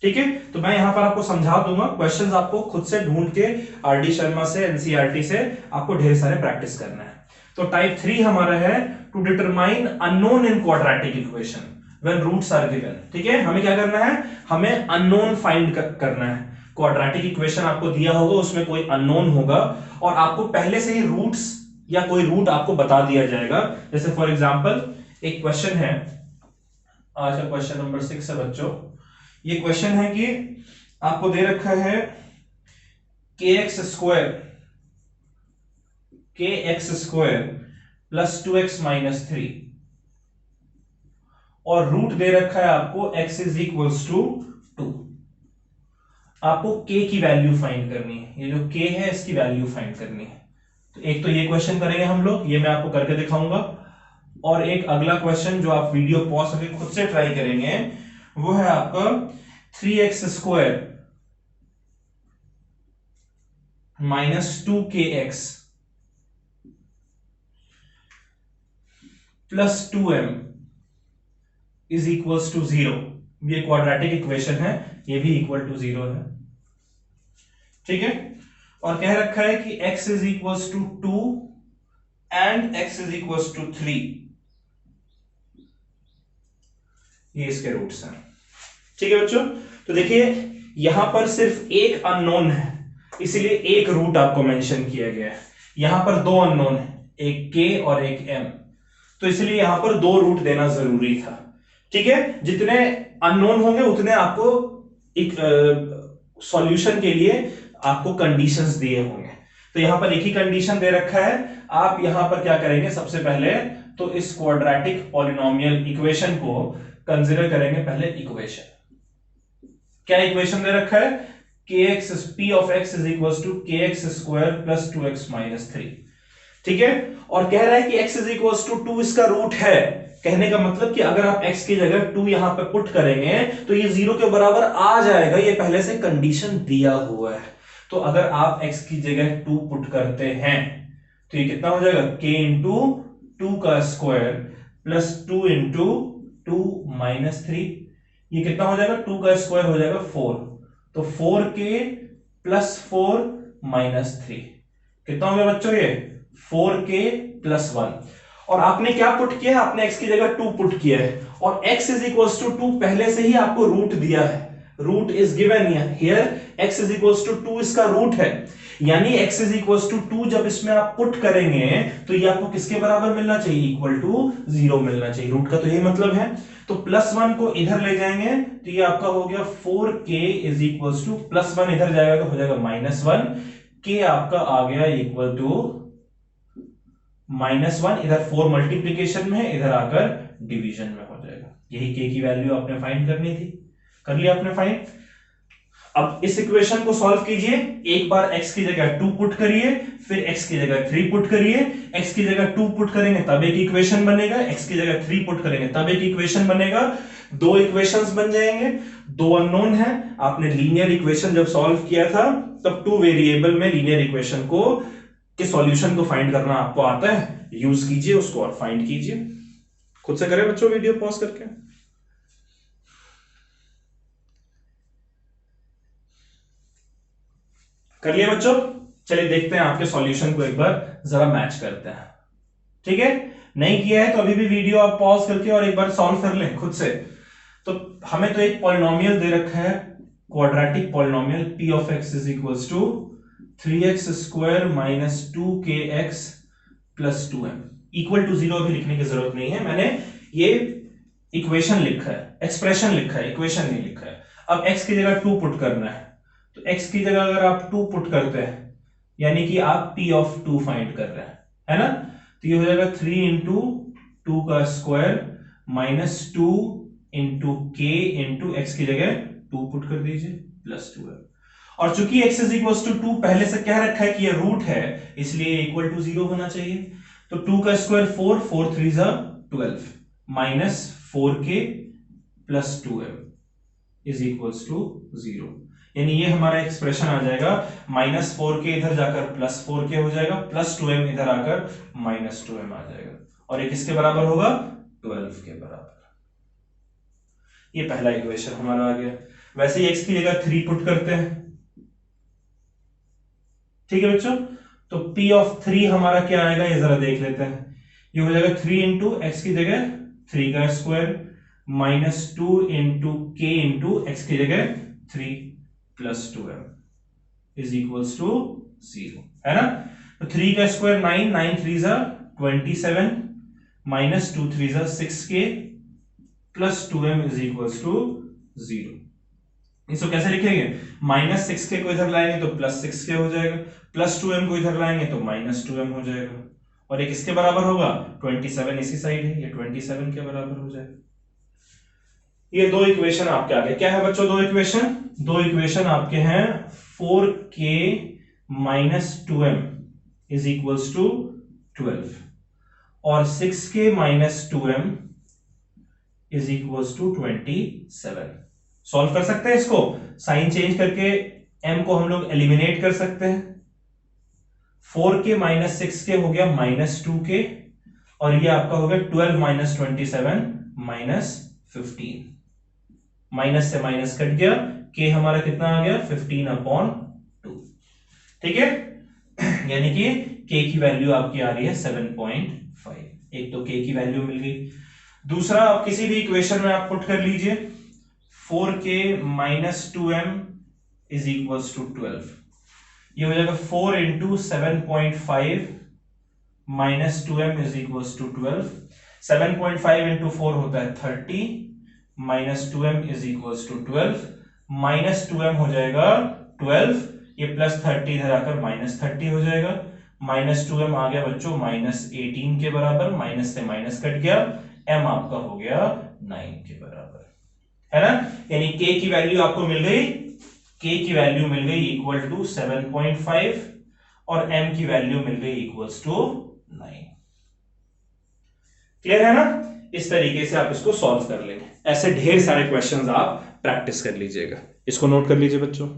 [SPEAKER 1] ठीक है, तो मैं यहां पर आपको समझा दूंगा, क्वेश्चंस आपको खुद से ढूंढ के आरडी शर्मा से, एनसीईआरटी से आपको ढेर सारे प्रैक्टिस करना है। तो टाइप 3 हमारा है to determine unknown in quadratic equation when roots are given. ठीक है, हमें क्या करना है, हमें अननोन फाइंड करना है। क्वाड्रेटिक इक्वेशन आपको दिया होगा, उसमें कोई अननोन होगा और आपको पहले से ही रूट्स या कोई रूट आपको बता दिया जाएगा। जैसे फॉर एग्जांपल एक क्वेश्चन है, आज का क्वेश्चन नंबर 6 है बच्चों। ये क्वेश्चन है कि आपको दे रखा है kx square plus 2x minus 3 और रूट दे रखा है आपको x इज इक्वल्स टू 2। आपको k की वैल्यू फाइंड करनी है, ये जो k है इसकी वैल्यू फाइंड करनी है। तो एक तो ये क्वेश्चन करेंगे हम लोग, ये मैं आपको करके दिखाऊंगा, और एक अगला क्वेश्चन जो आप वीडियो पॉज करके खुद से ट्राई करेंगे वो है आपका 3x square minus 2kx plus 2m is equals to 0। ये क्वाड्रेटिक इक्वेशन है, ये भी इक्वल टू 0 है। ठीक है, और कह रखा है कि x is equals to 2 and x is equals to 3, ये इसके रूट्स हैं। ठीक है बच्चों, तो देखिए यहां पर सिर्फ एक अननोन है, इसीलिए एक रूट आपको मेंशन किया गया है। यहां पर दो अननोन है, एक k और एक m, तो इसलिए यहां पर दो रूट देना जरूरी था। ठीक है, जितने अननोन होंगे उतने आपको एक सॉल्यूशन के लिए आपको कंडीशंस दिए होंगे। तो यहां पर एक ही कंडीशन दे रखा है, आप यहां पर क्या करेंगे, सबसे पहले तो इस क्वाड्रेटिक पॉलिनोमियल इक्वेशन को कंसीडर करेंगे। पहले इक्वेशन, क्या इक्वेशन दे रखा है, kx p of x is equals to kx square plus 2x minus 3। ठीक है, और कह रहा है कि x is equals to 2 इसका रूट है। कहने का मतलब कि अगर आप x की जगह 2 यहां पे पुट करेंगे तो ये 0 के बराबर आ जाएगा, ये पहले से कंडीशन दिया हुआ है। तो अगर आप x की जगह 2 पुट करते हैं तो ये कितना हो जाएगा, k इंटू 2 का स्क्वायर प्लस 2 इंटू 2 माइनस 3, ये कितना हो जाएगा, 2 का स्क्वायर हो जाएगा 4, तो 4k प्लस 4 माइनस 3 कितना हो गया बच्चों, ये 4k प्लस 1। और आपने क्या पुट किया है, आपने x की जगह 2 पुट किया है, और x इज इक्वल्स टू 2 पहले से ही आपको रूट दिया है, root is given here, x is equals to 2 इसका रूट है, यानी x इज इक्वल्स टू 2 जब इसमें आप पुट करेंगे तो ये आपको किसके बराबर मिलना चाहिए, इक्वल टू 0 मिलना चाहिए। रूट का तो यही मतलब है। तो +1 को इधर ले जाएंगे तो ये आपका हो गया 4k इज इक्वल्स टू, +1 इधर जाएगा तो हो जाएगा -1, k आपका आ गया इक्वल टू -1, इधर 4 मल्टीप्लीकेशन में है, इधर आकर डिवीजन में हो जाएगा। यही k की वैल्यू आपने फाइंड करनी थी, कर लिया आपने फाइंड। अब इस इक्वेशन को सॉल्व कीजिए, एक बार x की जगह 2 पुट करिए, फिर x की जगह 3 पुट करिए। x की जगह 2 पुट करेंगे तब एक इक्वेशन बनेगा, x की जगह 3 पुट करेंगे तब एक इक्वेशन बनेगा, दो इक्वेशंस बन जाएंगे। दो अननोन है, आपने लीनियर इक्वेशन जब सॉल्व किया था तब टू वेरिएबल में लीनियर इक्वेशन को के सॉल्यूशन को फाइंड करना आपको आता है, यूज कीजिए उसको और फाइंड कीजिए। खुद से करें बच्चों वीडियो पॉज करके। कर लिया बच्चों? चलिए देखते हैं आपके सॉल्यूशन को एक बार जरा मैच करते हैं। ठीक है, नहीं किया है तो अभी भी वीडियो आप पॉज करके और एक बार सॉल्व कर लें खुद से। तो हमें तो एक पॉलिनोमियल दे रखा है, quadratic polynomial p of x is equals to 3x square minus 2kx plus 2m equal to 0। अभी लिखने की जरूरत नहीं है, मैंने ये इक्वेशन लिखा है, एक्सप्रेशन लिखा है, इक्वेशन नहीं लिखा है। अब x की जगह 2 पुट करना है, तो x की जगह अगर आप 2 पुट करते हैं यानी कि आप p ऑफ 2 फाइंड कर रहे हैं, है ना। तो ये हो जाएगा 3 इंटू 2 का square minus 2 into k into x की जगह 2 पुट कर दीजिए प्लस 2 है। और चूंकि x इज इक्वल टू 2 पहले से कह रखा है कि ये रूट है, इसलिए इक्वल टू 0 होना चाहिए। तो 2 का स्क्वायर 4, 4 3 जा 12 minus 4k plus 2m is equals to 0। यानी ये हमारा एक्सप्रेशन आ जाएगा माइनस 4k इधर जाकर प्लस 4k हो जाएगा, प्लस 2m इधर आकर माइनस 2m आ जाएगा, और ये किसके बराबर होगा? 12 के बराबर। ये पहला इक्वेशन हमारा आ गया। वैसे ही x की जगह 3 पुट करते हैं, ठीक है बच्चों। तो p ऑफ 3 हमारा क्या आएगा ये जरा देख लेते हैं। ये हो जाएगा 3 इंटू एक्स की जगह 3 का square minus 2 into k into x की जगह 3 plus 2m is equals to 0, है ना। तो 3 का स्क्वायर 9, 9 3 जा 27 माइनस 2 3 जा 6k plus 2m is equals to 0। इसको कैसे लिखेंगे? माइनस 6k को इधर लाएंगे तो प्लस 6k हो जाएगा, प्लस 2m को इधर लाएंगे तो माइनस 2m हो जाएगा, और ये किसके बराबर होगा? 27 इसी साइड है, ये 27 के बराबर हो जाएगा। ये दो इक्वेशन आपके आगे क्या है बच्चों? दो इक्वेशन आपके हैं 4k minus 2m is equals to 12 और 6k minus 2m is equals to 27। Solve कर सकते हैं इसको, साइन चेंज करके m को हम लोग एलिमिनेट कर सकते हैं। 4k माइनस 6k हो गया माइनस 2k, और ये आपका हो गया 12 माइनस 27 माइनस 15। माइनस से माइनस कट गया, k हमारा कितना आ गया? 15/2। ठीक है, यानी कि k की वैल्यू आपकी आ रही है 7.5। एक तो k की वैल्यू मिल गई। दूसरा, आप किसी भी इक्वेशन में आप पुट कर लीजिए 4k minus 2m is equals to 12। ये हो जाएगा 4 into 7.5 minus 2m is equals to 12। 7.5 into 4 होता है 30 minus 2m is equals to 12। Minus 2m हो जाएगा 12, ये प्लस 30 इधर आकर माइनस 30 हो जाएगा। माइनस 2m आ गया बच्चों माइनस 18 के बराबर, माइनस से माइनस कट गया, m आपका हो गया 9 के बराबर, है ना। यानी k की वैल्यू आपको मिल गई, k की वैल्यू मिल गई इक्वल टू 7.5 और m की वैल्यू मिल गई इक्वल्स टू 9। क्लियर है ना? इस तरीके से आप इसको सॉल्व कर लेंगे। ऐसे ढेर सारे क्वेश्चंस आप प्रैक्टिस कर लीजिएगा। इसको नोट कर लीजिए बच्चों।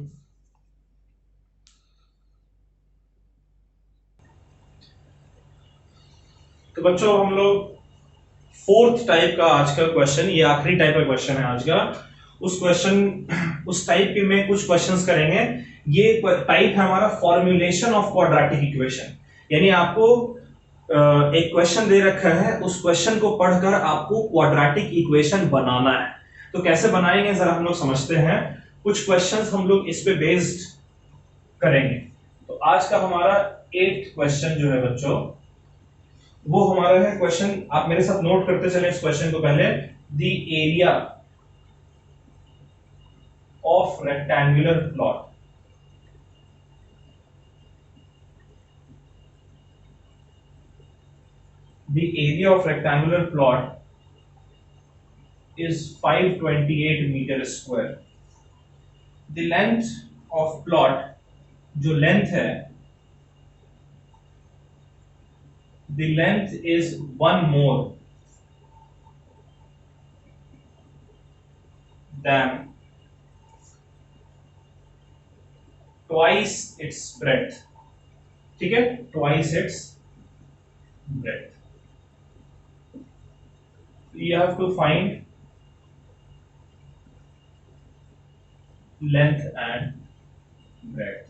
[SPEAKER 1] तो बच्चों हम लोग फोर्थ टाइप का आज का क्वेश्चन, ये आखिरी टाइप का क्वेश्चन है आज का, उस टाइप के में कुछ क्वेश्चंस करेंगे। ये टाइप है हमारा फॉर्मुलेशन ऑफ क्वाड्रेटिक इक्वेशन। यानी आपको एक क्वेश्चन दे रखा है, उस क्वेश्चन को पढ़कर आपको क्वाड्रेटिक इक्वेशन बनाना है। तो कैसे बनाएंगे जरा हम लोग समझते हैं। कुछ क्वेश्चंस हम लोग इस पे बेस्ड करेंगे। तो आज का हमारा 8th क्वेश्चन जो है बच्चों, वो हमारा है क्वेश्चन, आप मेरे साथ नोट करते चले इस क्वेश्चन को पहले। The area of rectangular plot the area of rectangular plot is 528 meter square the length of plot, जो लेंथ है, the length is one more than twice its breath. ठीक है, twice its breath. You have to find length and breadth।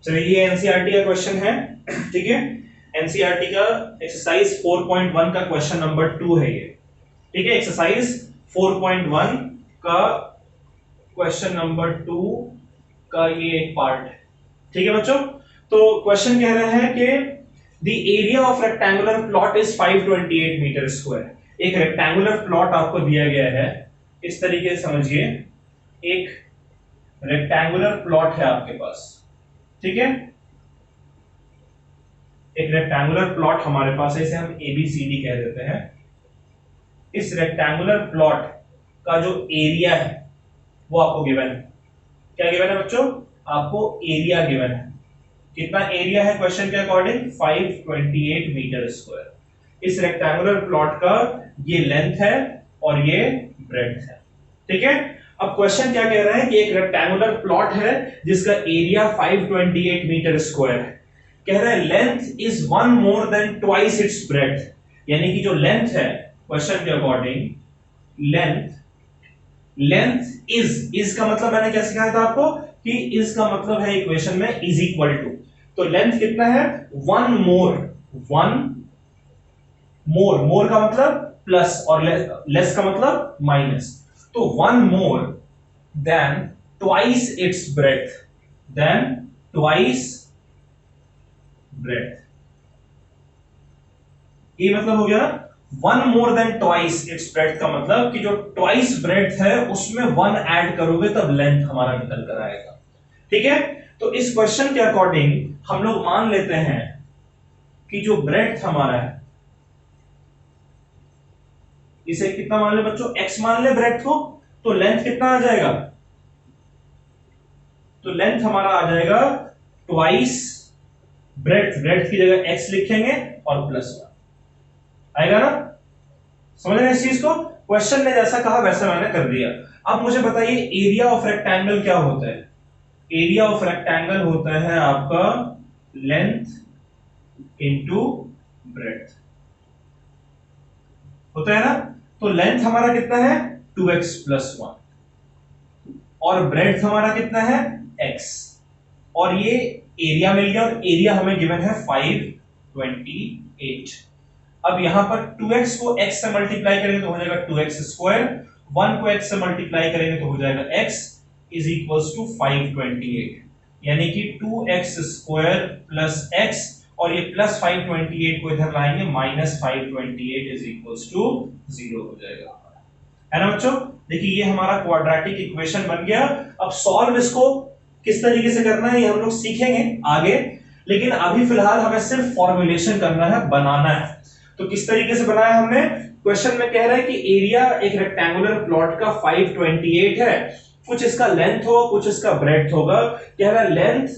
[SPEAKER 1] चलिए ये एनसीईआरटी का क्वेश्चन है। ठीक है, एनसीईआरटी का एक्सरसाइज 4.1 का क्वेश्चन नंबर 2 है ये। ठीक है, एक्सरसाइज 4.1 का क्वेश्चन नंबर 2 का ये एक पार्ट है। ठीक है बच्चों, तो क्वेश्चन कह रहे हैं कि the area of rectangular plot is 528 metre square. एक रेक्टेंगुलर प्लॉट आपको दिया गया है, इस तरीके से समझिए, एक रेक्टेंगुलर प्लॉट है आपके पास। ठीक है, एक रेक्टेंगुलर प्लॉट हमारे पास है, इसे हम एबीसीडी कह देते हैं। इस रेक्टेंगुलर प्लॉट का जो एरिया है वो आपको गिवन है। क्या गिवन है बच्चों? आपको एरिया गिवन है। कितना एरिया है क्वेश्चन के अकॉर्डिंग? 528 metre square. इस रेक्टेंगुलर प्लॉट का ये लेंथ है और ये ब्रेड्थ है। ठीक है, अब क्वेश्चन क्या कह रहा है कि एक रेक्टेंगुलर प्लॉट है जिसका एरिया 528 मीटर स्क्वायर है। कह रहा है length is one more than twice its breadth, यानी कि जो लेंथ है क्वेश्चन के अकॉर्डिंग, लेंथ इज का मतलब मैंने क्या सिखाया था आपको कि इज का मतलब है इक्वेशन में इज इक्वल टू, तो लेंथ कितना है? वन मोर का मतलब प्लस और लेस का मतलब माइनस, तो one more than twice its breadth, ये मतलब हो गया one more than twice its breadth का मतलब कि जो ट्वाइस ब्रेड्थ है उसमें वन ऐड करोगे तब लेंथ हमारा निकल कर आएगा। ठीक है, तो इस क्वेश्चन के अकॉर्डिंग हम लोग मान लेते हैं कि जो ब्रेड्थ हमारा है, इसे कितना मान ले बच्चों? x मान ले ब्रेड्थ को, तो लेंथ कितना आ जाएगा? तो लेंथ हमारा आ जाएगा ट्वाइस ब्रेड्थ की जगह x लिखेंगे और प्लस आएगा ना? समझ रहे हैं इस चीज को? क्वेश्चन ने जैसा कहा वैसा मैंने कर दिया। अब मुझे बताइए एरिया ऑफ रेक्टेंगल क्या होता है? एरिया ऑफ रेक्टेंगल होता है आपका लेंथ इंटू ब्रेड्थ, होता है ना? तो लेंथ हमारा कितना है? 2x प्लस 1 और ब्रेड्थ हमारा कितना है? x, और ये एरिया मिल गया, और एरिया हमें गिवन है 528। अब यहां पर 2x को x से मल्टीप्लाई करेंगे तो हो जाएगा 2x स्क्वायर, 1 को x से मल्टीप्लाई करेंगे तो हो जाएगा x इज इक्वल्स टू 528, यानी कि 2x स्क्वायर प्लस x, और ये प्लस 528 को इधर लाएंगे माइनस 528 इज इक्वल्स टू 0 हो जाएगा, है ना बच्चों? देखिए ये हमारा क्वाड्रेटिक इक्वेशन बन गया। अब सॉल्व इसको किस तरीके से करना है ये हम लोग सीखेंगे आगे, लेकिन अभी फिलहाल हमें सिर्फ फॉर्मुलेशन करना है, बनाना है। तो किस तरीके से बनाया हमने? क्वेश्चन में कह रहा है कि एरिया एक रेक्टेंगुलर प्लॉट का 528 है, कुछ इसका लेंथ होगा कुछ इसका ब्रेड्थ होगा। कह रहा है लेंथ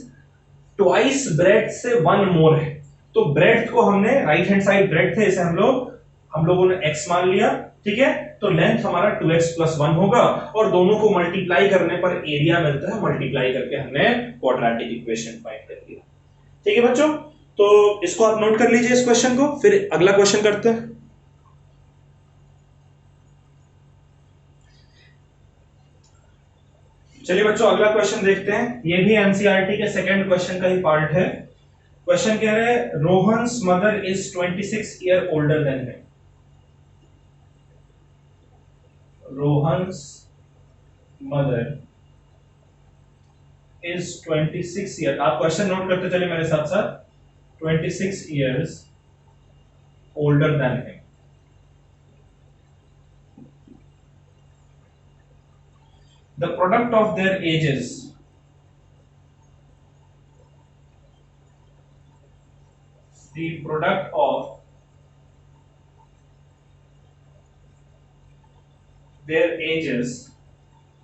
[SPEAKER 1] ट्वाइस ब्रेड्थ से वन मोर है, तो ब्रेड्थ को हमने राइट हैंड साइड ब्रेड्थ है इसे हम लोगों ने x मान लिया। ठीक है, तो लेंथ हमारा 2x प्लस 1 होगा, और दोनों को मल्टीप्लाई करने पर एरिया मिलता है, मल्टीप्लाई करके हमने क्वाड्रेटिक इक्वेशन फाइंड कर लिया। ठीक है बच्चों, तो इसको आप नोट कर लीजिए इस क्वेश्चन को, फिर अगला क्वेश्चन करते हैं। चलिए बच्चों अगला क्वेश्चन देखते हैं, ये भी एनसीईआरटी के सेकंड क्वेश्चन का ही पार्ट है। क्वेश्चन कह रहे हैं Rohan's mother is 26 year older than him. Rohan's mother is 26 year, आप क्वेश्चन नोट करते चलिए मेरे साथ साथ, 26 years older than him. The product of their ages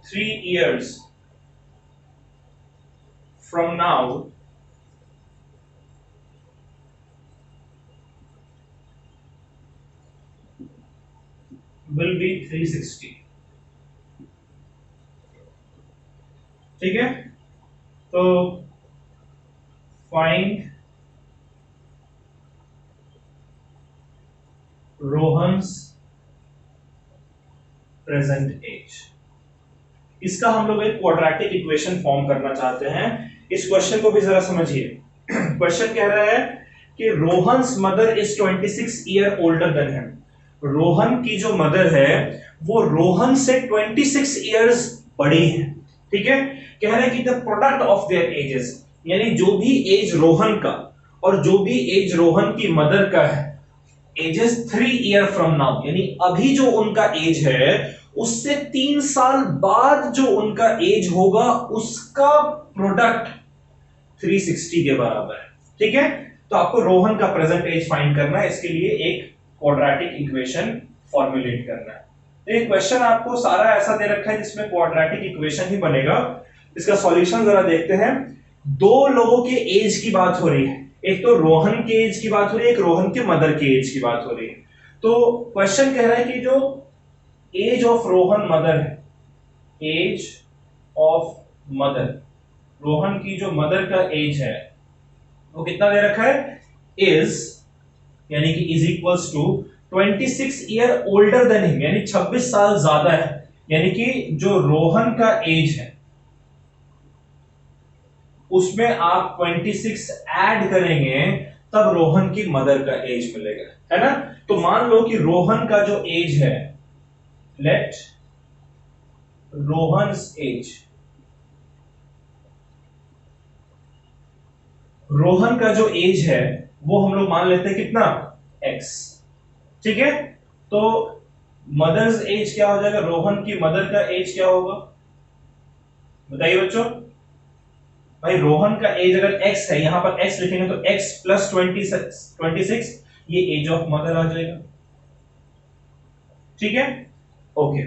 [SPEAKER 1] 3 years from now will be 360। ठीक है, तो फाइंड रोहन्स प्रेजेंट एज। इसका हम लोग एक क्वाड्रेटिक इक्वेशन फॉर्म करना चाहते हैं। इस क्वेश्चन को भी जरा समझिए। क्वेश्चन कह रहा है कि Rohan's mother is 26 year older than him. Rohan की जो मदर है वो रोहन से 26 इयर्स बड़ी है। ठीक है, कह रहा है कि the product of their edges, यानी जो भी एज रोहन का और जो भी एज रोहन की मदर का है, एजेस 3 ईयर फ्रॉम नाउ, यानी अभी जो उनका एज है उससे 3 साल बाद जो उनका एज होगा उसका प्रोडक्ट 360 के बराबर है। ठीक है, तो आपको रोहन का प्रेजेंट एज फाइंड करना है, इसके लिए एक क्वाड्रेटिक इक्वेशन फॉर्मुलेट करना है। तो ये क्वेश्चन आपको सारा ऐसा दे रखा है जिसमें क्वाड्रेटिक इक्वेशन ही बनेगा। इसका सॉल्यूशन जरा देखते हैं। दो लोगों के एज की बात हो रही है, एक तो रोहन के एज की बात हो रही है, एक रोहन के मदर के एज की बात हो रही है। तो क्वेश्चन कह रहा है कि जो एज ऑफ रोहन मदर है, एज ऑफ मदर, रोहन की जो मदर का एज है वो कितना दे रखा है, इज, यानी कि is equals to 26 year older than him, यानी 26 साल ज्यादा है। यानी कि जो रोहन का एज है उसमें आप 26 ऐड करेंगे तब रोहन की मदर का एज मिलेगा, है ना। तो मान लो कि रोहन का जो एज है, लेट रोहन्स एज, रोहन का जो एज है वो हम लोग मान लेते हैं कितना, x। ठीक है, तो मदर्स एज क्या हो जाएगा, रोहन की मदर का एज क्या होगा बताइए बच्चों। भाई रोहन का एज अगर x है, यहां पर x लिखेंगे तो x प्लस 26, ये एज ऑफ मदर आ जाएगा। ठीक है, ओके।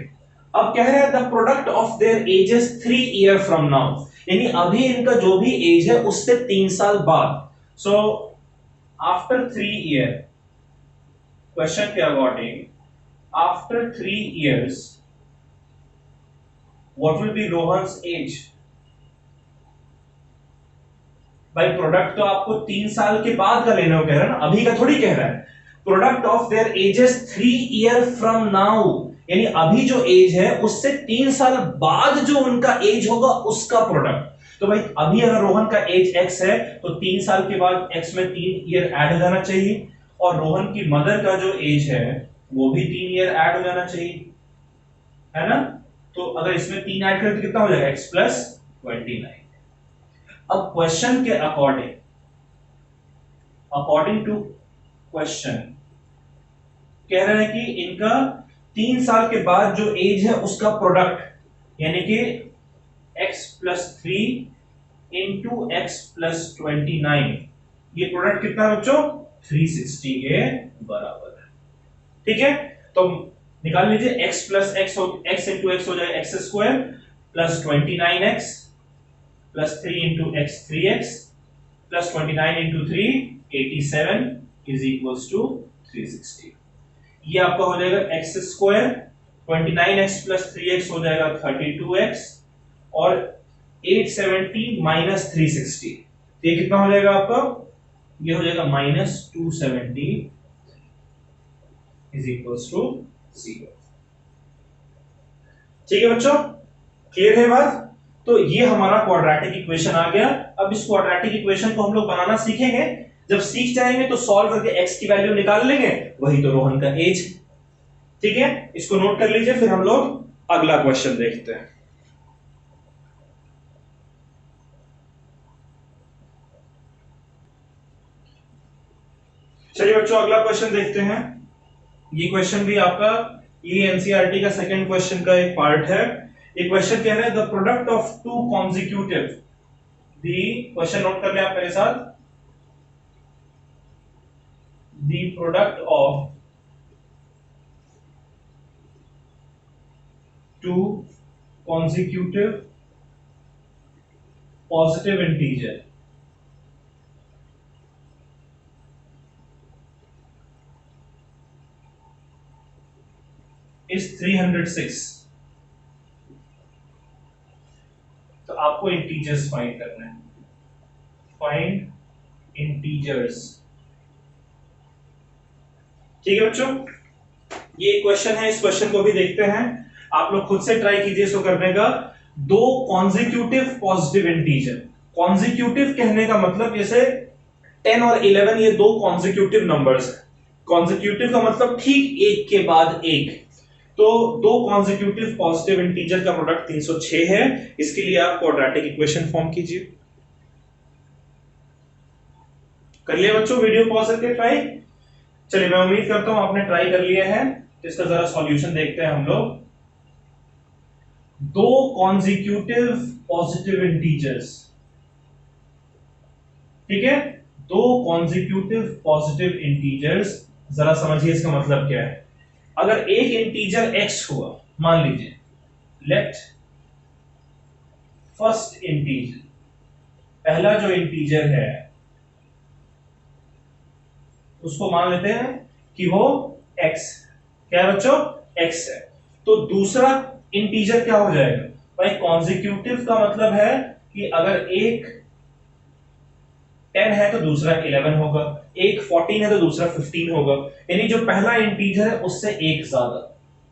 [SPEAKER 1] अब कह रहे हैं the product of their edges 3 year from now, यानी अभी इनका जो भी एज है उससे 3 साल बाद। सो आफ्टर 3 ईयर, क्वेश्चन के according after 3 years what will be Rohan's age. भाई प्रोडक्ट तो आपको 3 साल के बाद का लेना कह रहा है ना, अभी का थोड़ी कह रहा है। Product of their edges 3 year from now, यानी अभी जो एज है उससे 3 साल बाद जो उनका एज होगा उसका प्रोडक्ट। तो भाई अभी अगर रोहन का एज x है तो 3 साल के बाद x में 3 ईयर ऐड हो जाना चाहिए, और रोहन की मदर का जो एज है वो भी 3 ईयर ऐड हो जाना चाहिए, है ना। तो अगर इसमें 3 ऐड करें तो कितना हो जाएगा, x प्लस 29। अब क्वेश्चन के अकॉर्डिंग, अकॉर्डिंग टू क्वेश्चन कह रहे हैं कि इनका 3 साल के बाद जो एज है उसका प्रोडक्ट, यानी कि x plus 3 into x plus 29, ये प्रोडक्ट कितना है बच्चों, 360 के बराबर है। ठीक है, तो निकाल लीजिए x plus x, x into x हो जाएगा x square plus 29x plus 3 into x 3x plus 29 into 3 87 is equals to 360। ये आपका हो जाएगा x square, 29x plus 3x हो जाएगा 32x, और 870 माइनस 360, ये कितना हो जाएगा आपका, ये हो जाएगा माइनस 270 इज इक्वल्स टू 0। ठीक है बच्चों, क्लियर है बात। तो ये हमारा क्वाड्रेटिक इक्वेशन आ गया। अब इस क्वाड्रेटिक इक्वेशन को हम लोग बनाना सीखेंगे। जब सीख जाएंगे तो सॉल्व करके x की वैल्यू निकाल लेंगे, वही तो रोहन का एज। ठीक है, इसको नोट कर लीजिए, फिर हम लोग अगला क्वेश्चन देखते हैं। चलिए बच्चों अगला क्वेश्चन देखते हैं। ये क्वेश्चन भी आपका ये एनसीईआरटी का सेकंड क्वेश्चन का एक पार्ट है। ये क्वेश्चन कह रहा है the product of two consecutive, the, question note कर ले आप मेरे साथ, the product of two consecutive positive integer is 306। तो आपको इंटीजर्स फाइंड करना है, फाइंड इंटीजर्स। ठीक है बच्चों, ये क्वेश्चन है, इस क्वेश्चन को भी देखते हैं। आप लोग खुद से ट्राई कीजिए इसको करने का। दो कॉन्जिक्यूटिव पॉजिटिव इंटीजर, कॉन्जिक्यूटिव कहने का मतलब जैसे 10 और 11 ये दो कॉन्जिक्यूटिव नंबर्स हैं। कॉन्जिक्यूटिव का मतलब ठीक एक के बाद एक। तो दो कॉन्जिक्यूटिव पॉजिटिव इंटीजर का प्रोडक्ट 306 है। इसके लिए आप क्वाड्रेटिक इक्वेशन फॉर्म कीजिए। कर लिया बच्चों, वीडियो पॉज करके ट्राई। चलिए, मैं उम्मीद करता हूं आपने ट्राई कर लिया है। तो इसका जरा सॉल्यूशन देखते हैं हम लोग। दो कॉन्जिक्यूटिव पॉजिटिव इंटीजर्स, ठीक है, दो कॉन्जिक्यूटिव पॉजिटिव इंटीजर्स। जरा समझिए इसका मतलब क्या है। अगर एक इंटीजर x हुआ, मान लीजिए लेट फर्स्ट इंटीजर, पहला जो इंटीजर है उसको मान लेते हैं कि वो x, क्या है बच्चों, x है। तो दूसरा इंटीजर क्या हो जाएगा भाई, कॉन्जिक्यूटिव का मतलब है कि अगर एक 10 है तो दूसरा 11 होगा, एक 14 है तो दूसरा 15 होगा। यानी जो पहला इंटीजर है उससे एक ज्यादा,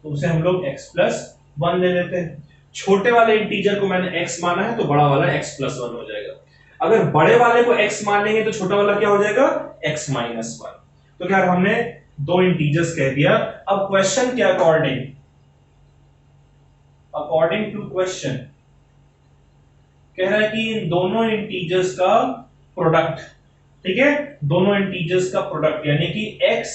[SPEAKER 1] तो उसे हम लोग x प्लस 1 ले लेते हैं। छोटे वाले इंटीजर को मैंने x माना है तो बड़ा वाला x प्लस 1 हो जाएगा। अगर बड़े वाले को x मान लेंगे तो छोटा वाला क्या हो जाएगा, x माइनस 1। तो क्या हमने दो इंटीजर्स कह दिया। अब क्वेश्चन के अकॉर्डिंग टू क्वेश्चन कह रहा है कि इन दोनों इंटीजर्स का प्रोडक्ट, ठीक है, दोनों इंटीजर्स का प्रोडक्ट यानी कि x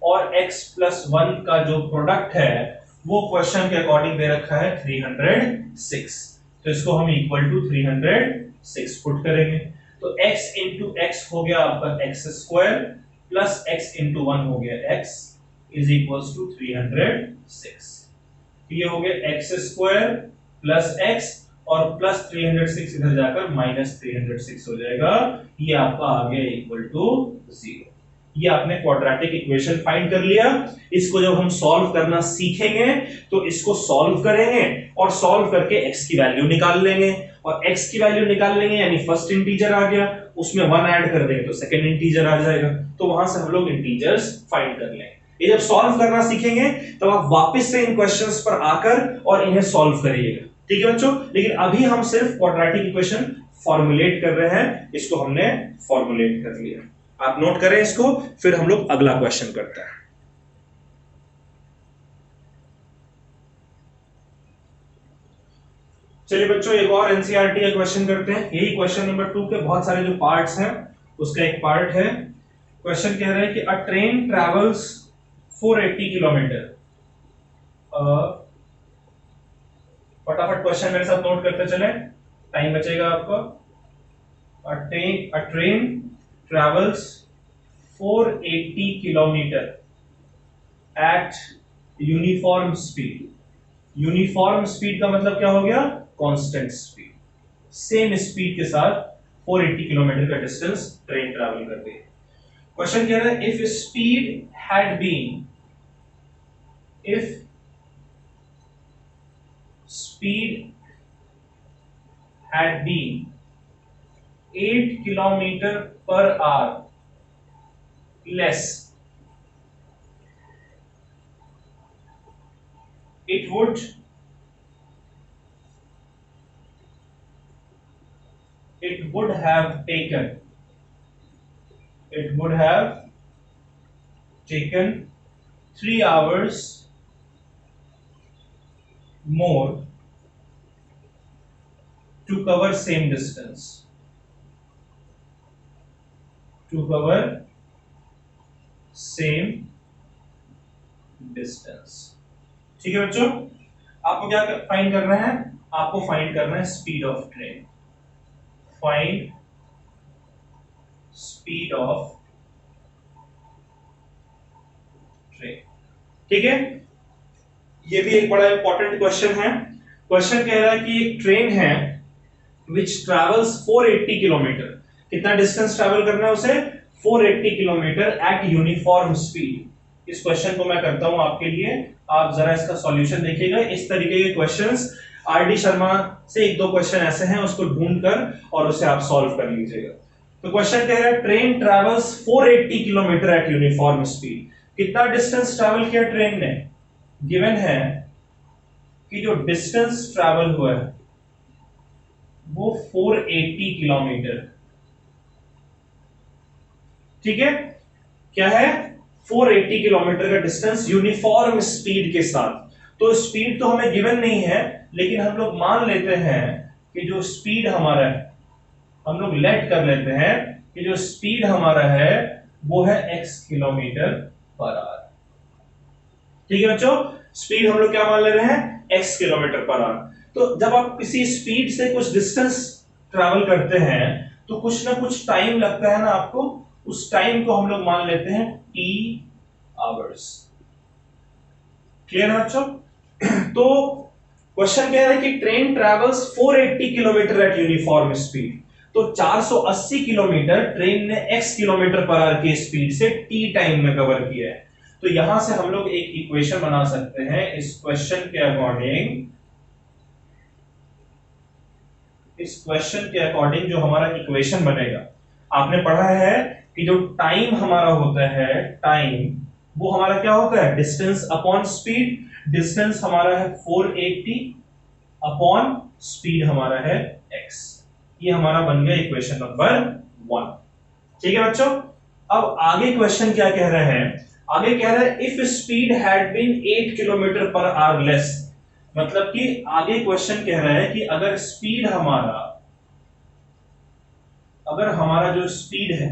[SPEAKER 1] और x प्लस 1 का जो प्रोडक्ट है वो क्वेश्चन के अकॉर्डिंग दे रखा है 306। तो इसको हम इक्वल टू 306 पुट करेंगे। तो x इंटू एक्स हो गया आपका x square plus x into 1 हो गया x इज इक्वल टू 306। ये हो गया x स्क्वायर प्लस x और प्लस 306 इधर जाकर माइनस 306 हो जाएगा। ये आपका आ गया इक्वल टू 0। ये आपने क्वाड्रेटिक इक्वेशन फाइंड कर लिया। इसको जब हम सॉल्व करना सीखेंगे तो इसको सॉल्व करेंगे और सॉल्व करके x की वैल्यू निकाल लेंगे, और x की वैल्यू निकाल लेंगे यानी फर्स्ट इंटीजर आ गया, उसमें 1 ऐड कर देंगे तो सेकंड इंटीजर आ जाएगा। तो वहां से हम लोग इंटीजर्स फाइंड कर लेंगे। ये जब सॉल्व करना सीखेंगे तब आप वापस से इन क्वेश्चंस पर आकर और इन्हें सॉल्व करिएगा, ठीक है बच्चों। लेकिन अभी हम सिर्फ क्वाड्रेटिक इक्वेशन फॉर्मुलेट कर रहे हैं, इसको हमने फॉर्मुलेट कर लिया। आप नोट करें इसको, फिर हम लोग अगला क्वेश्चन करते हैं। चलिए बच्चों, एक और एनसीईआरटी का क्वेश्चन करते हैं। यही क्वेश्चन नंबर 2 के बहुत सारे जो पार्ट्स हैं उसका एक पार्ट है। क्वेश्चन कह रहा है कि अ ट्रेन ट्रेवल्स 480 किलोमीटर। फटाफट क्वेश्चन मेरे साथ नोट करते चले, टाइम बचेगा आपको। A train travels 480 kilometre at uniform speed. Uniform speed का मतलब क्या हो गया, कांस्टेंट स्पीड। सेम स्पीड के साथ 480 किलोमीटर का डिस्टेंस ट्रेन ट्रैवल कर रही है। क्वेश्चन कह रहा है if speed had been, if speed had been 8 kilometer per hour less, it would have taken 3 hours more to cover same distance, to cover same distance। ठीक है बच्चों, आपको क्या फाइंड करना है, आपको फाइंड करना है speed of train. Find speed of train, ठीक है। ये भी एक बड़ा इंपॉर्टेंट क्वेश्चन है। क्वेश्चन कह रहा है कि एक ट्रेन है which travels 480 किलोमीटर, कितना डिस्टेंस ट्रैवल करना है उसे 480 किलोमीटर एट यूनिफॉर्म स्पीड। इस क्वेश्चन को मैं करता हूं आपके लिए, आप जरा इसका सॉल्यूशन देखिएगा। इस तरीके के क्वेश्चंस आरडी शर्मा से एक दो क्वेश्चन ऐसे हैं, उसको ढूंढकर और उसे आप सॉल्व कर लीजिएगा। तो क्वेश्चन कह रहा है train travels 480 kilometre eight uniform speed, कितना डिस्टेंस ट्रैवल किया ट्रेन ने, गिवन है कि जो डिस्टेंस ट्रैवल हुआ है वो 480 किलोमीटर, ठीक है, क्या है 480 किलोमीटर का डिस्टेंस यूनिफॉर्म स्पीड के साथ। तो स्पीड तो हमें गिवन नहीं है, लेकिन हम लोग मान लेते हैं कि जो स्पीड हमारा है, हम लोग लेट कर लेते हैं कि जो स्पीड हमारा है वो है x किलोमीटर पर आवर। ठीक है बच्चों, स्पीड हम लोग क्या मान ले रहे हैं x किलोमीटर पर आवर। तो जब आप किसी स्पीड से कुछ डिस्टेंस ट्रैवल करते हैं तो कुछ ना कुछ टाइम लगता है ना आपको, उस टाइम को हम लोग मान लेते हैं t आवर्स। क्लियर है बच्चों? तो क्वेश्चन कह रहा है कि train travels 480 kilometre eight uniform speed, तो 480 किलोमीटर ट्रेन ने x किलोमीटर पर आवर की स्पीड से t टाइम में कवर किया है। तो यहां से हम लोग एक इक्वेशन बना सकते हैं इस क्वेश्चन के अकॉर्डिंग। इस क्वेश्चन के अकॉर्डिंग जो हमारा इक्वेशन बनेगा, आपने पढ़ा है कि जो टाइम हमारा होता है, टाइम वो हमारा क्या होता है डिस्टेंस अपॉन स्पीड। डिस्टेंस हमारा है 480 अपॉन स्पीड हमारा है x। ये हमारा बन गया इक्वेशन नंबर 1। ठीक है बच्चों, अब आगे क्वेश्चन क्या कह रहे हैं, आगे कह रहा है if speed had been 8 kilometre per hour less, मतलब कि आगे क्वेश्चन कह रहा है कि अगर स्पीड हमारा जो स्पीड है,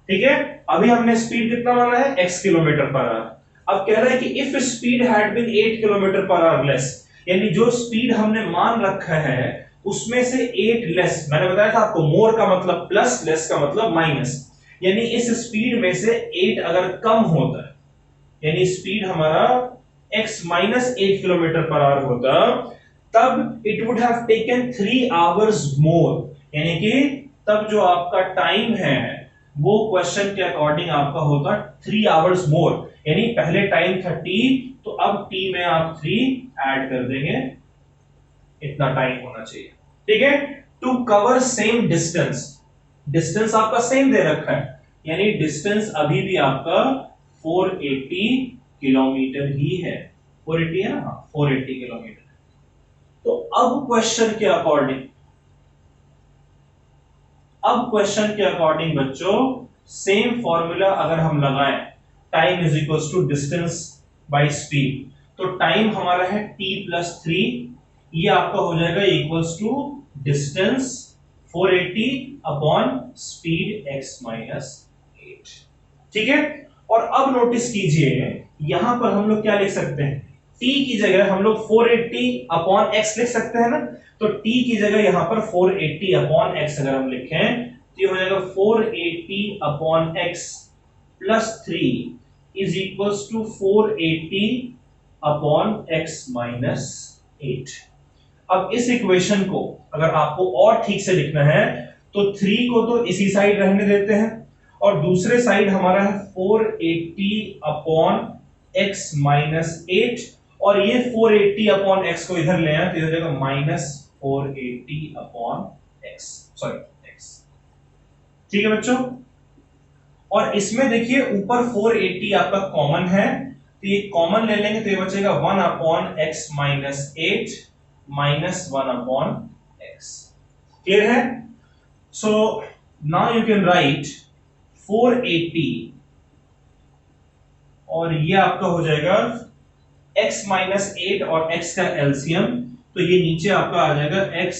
[SPEAKER 1] ठीक है, अभी हमने स्पीड कितना माना है x किलोमीटर पर आवर। अब कह रहा है कि if speed had been 8 kilometre per hour less, यानी जो स्पीड हमने मान रखा है उसमें से 8 लेस, मैंने बताया था आपको मोर का मतलब प्लस, लेस का मतलब माइनस, यानी इस स्पीड में से 8 अगर कम होता है, यानी स्पीड हमारा x minus 8 kilometre per our होता, तब it would have taken 3 hours मोर, यानी कि तब जो आपका टाइम है वो क्वेश्चन के अकॉर्डिंग आपका होता 3 आवर्स मोर, यानी पहले टाइम था t, तो अब t में आप 3 ऐड कर देंगे, इतना टाइम होना चाहिए। ठीक है, to cover same distance, distance आपका सेम दे रखा है, यानी डिस्टेंस अभी भी आपका 480 किलोमीटर ही है। 480 है ना, 480 किलोमीटर। तो अब क्वेश्चन के अकॉर्डिंग बच्चों सेम फॉर्मूला अगर हम लगाएं, time is equals to distance by speed, तो टाइम हमारा है t प्लस 3, ये आपका हो जाएगा equals to distance 480 upon speed x minus 8। ठीक है, और अब नोटिस कीजिए यहां पर हम लोग क्या लिख सकते हैं, t की जगह हम लोग 480 अपॉन x लिख सकते हैं ना, तो t की जगह यहां पर 480 अपॉन x अगर हम लिखें तो ये हो जाएगा 480 upon x plus 3 is equals to 480 upon x minus 8। अब इस इक्वेशन को अगर आपको और ठीक से लिखना है तो 3 को तो इसी साइड रहने देते हैं, और दूसरे साइड हमारा है 480 अपॉन x माइनस 8, और ये 480 अपॉन x को इधर ले आए तो हो जाएगा minus 480 upon x, sorry x। ठीक है बच्चों, और इसमें देखिए ऊपर 480 आपका कॉमन है, तो ये कॉमन ले लेंगे तो ये बचेगा 1 upon x minus 8 minus 1 upon x। Clear है? So now you can write 480, और ये आपका हो जाएगा x माइनस 8 और x का एलसीएम, तो ये नीचे आपका आ जाएगा x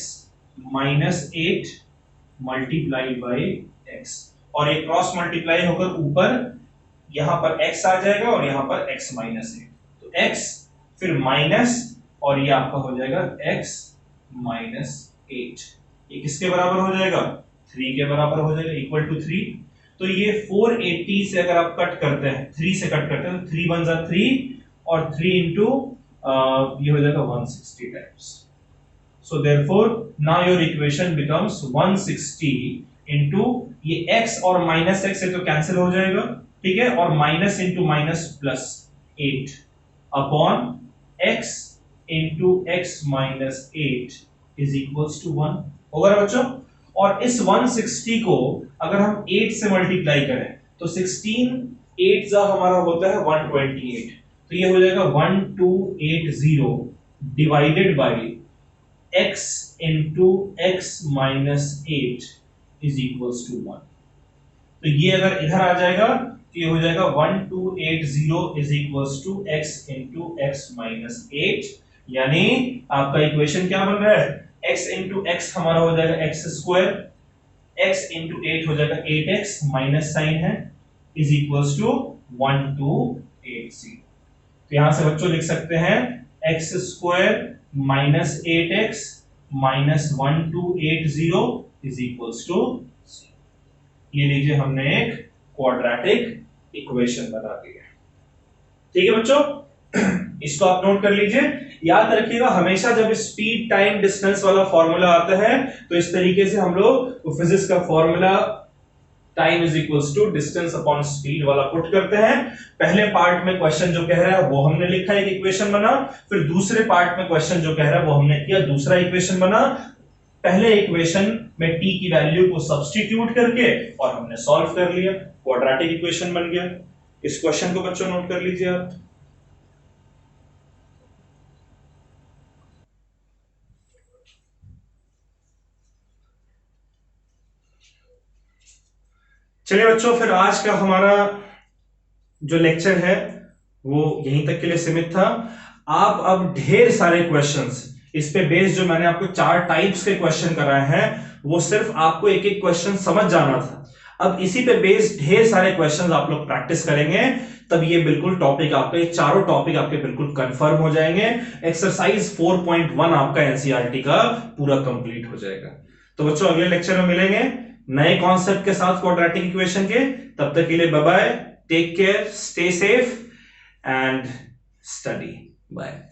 [SPEAKER 1] minus 8 multiply by x, और ये क्रॉस मल्टीप्लाई होकर ऊपर यहां पर x आ जाएगा और यहां पर x माइनस 8, तो x फिर माइनस, और ये आपका हो जाएगा x माइनस 8। ये किसके बराबर हो जाएगा, 3 के बराबर हो जाएगा, इक्वल टू 3। तो ये 480 से अगर आप कट करते हैं, 3 से कट करते हैं तो 3 1 जा 3, और 3 इंटू ये हो जाएगा 160 times. So therefore now your equation becomes 160 into ये x और माइनस x से तो कैंसिल हो जाएगा, ठीक है, और minus into minus plus 8 upon x into x minus 8 is equals to 1 होगा ना बच्चों। और इस 160 को अगर हम 8 से मल्टीप्लाई करें तो 16 8 जा हमारा होता है 128, तो ये हो जाएगा 1280 divided by x into x minus 8 is equals to 1। तो ये अगर इधर आ जाएगा तो ये हो जाएगा 1280 is equals to x into x minus 8, यानी आपका इक्वेशन क्या बन रहा है, x इंटू x हमारा हो जाएगा x स्क्वायर, x इंटू 8 हो जाएगा 8x माइनस साइन है इज इक्वल्स टू 1280। तो यहां से बच्चों लिख सकते हैं x square minus 8x minus 1280 is equals to, ये लीजिए हमने एक क्वाड्रेटिक इक्वेशन बना दी है। ठीक है बच्चों, इसको आप नोट कर लीजिए, याद रखिएगा हमेशा जब स्पीड टाइम डिस्टेंस वाला फॉर्मूला आता है तो इस तरीके से हम लोग फिजिक्स का formula time is equals to distance upon speed वाला पुट करते हैं। पहले पार्ट में क्वेश्चन जो कह रहा है वो हमने लिखा, एक इक्वेशन बना, फिर दूसरे पार्ट में क्वेश्चन जो कह रहा है वो हमने किया, दूसरा इक्वेशन बना। पहले इक्वेशन में t की वैल्यू को सब्स्टिट्यूट करके और हमने सॉल्व कर लिया, क्वाड्रेटिक इक्वेशन बन गया। इस क्वेश्चन को बच्चों नोट कर लीजिए आप। चलिए बच्चों, फिर आज का हमारा जो लेक्चर है वो यहीं तक के लिए सीमित था। आप अब ढेर सारे क्वेश्चंस इस पे बेस्ड, जो मैंने आपको 4 टाइप्स के क्वेश्चन कराए हैं, वो सिर्फ आपको एक एक क्वेश्चन समझ जाना था। अब इसी पे बेस्ड ढेर सारे क्वेश्चंस आप लोग प्रैक्टिस करेंगे, तब ये बिल्कुल टॉपिक आपका, ये चारों टॉपिक आपके बिल्कुल कंफर्म हो जाएंगे। एक्सरसाइज 4.1 आपका एनसीईआरटी का पूरा कंप्लीट हो जाएगा। तो बच्चों अगले लेक्चर में मिलेंगे नए कॉन्सेप्ट के साथ क्वाड्रेटिक इक्वेशन के। तब तक के लिए bye bye, take care, stay safe and study, bye.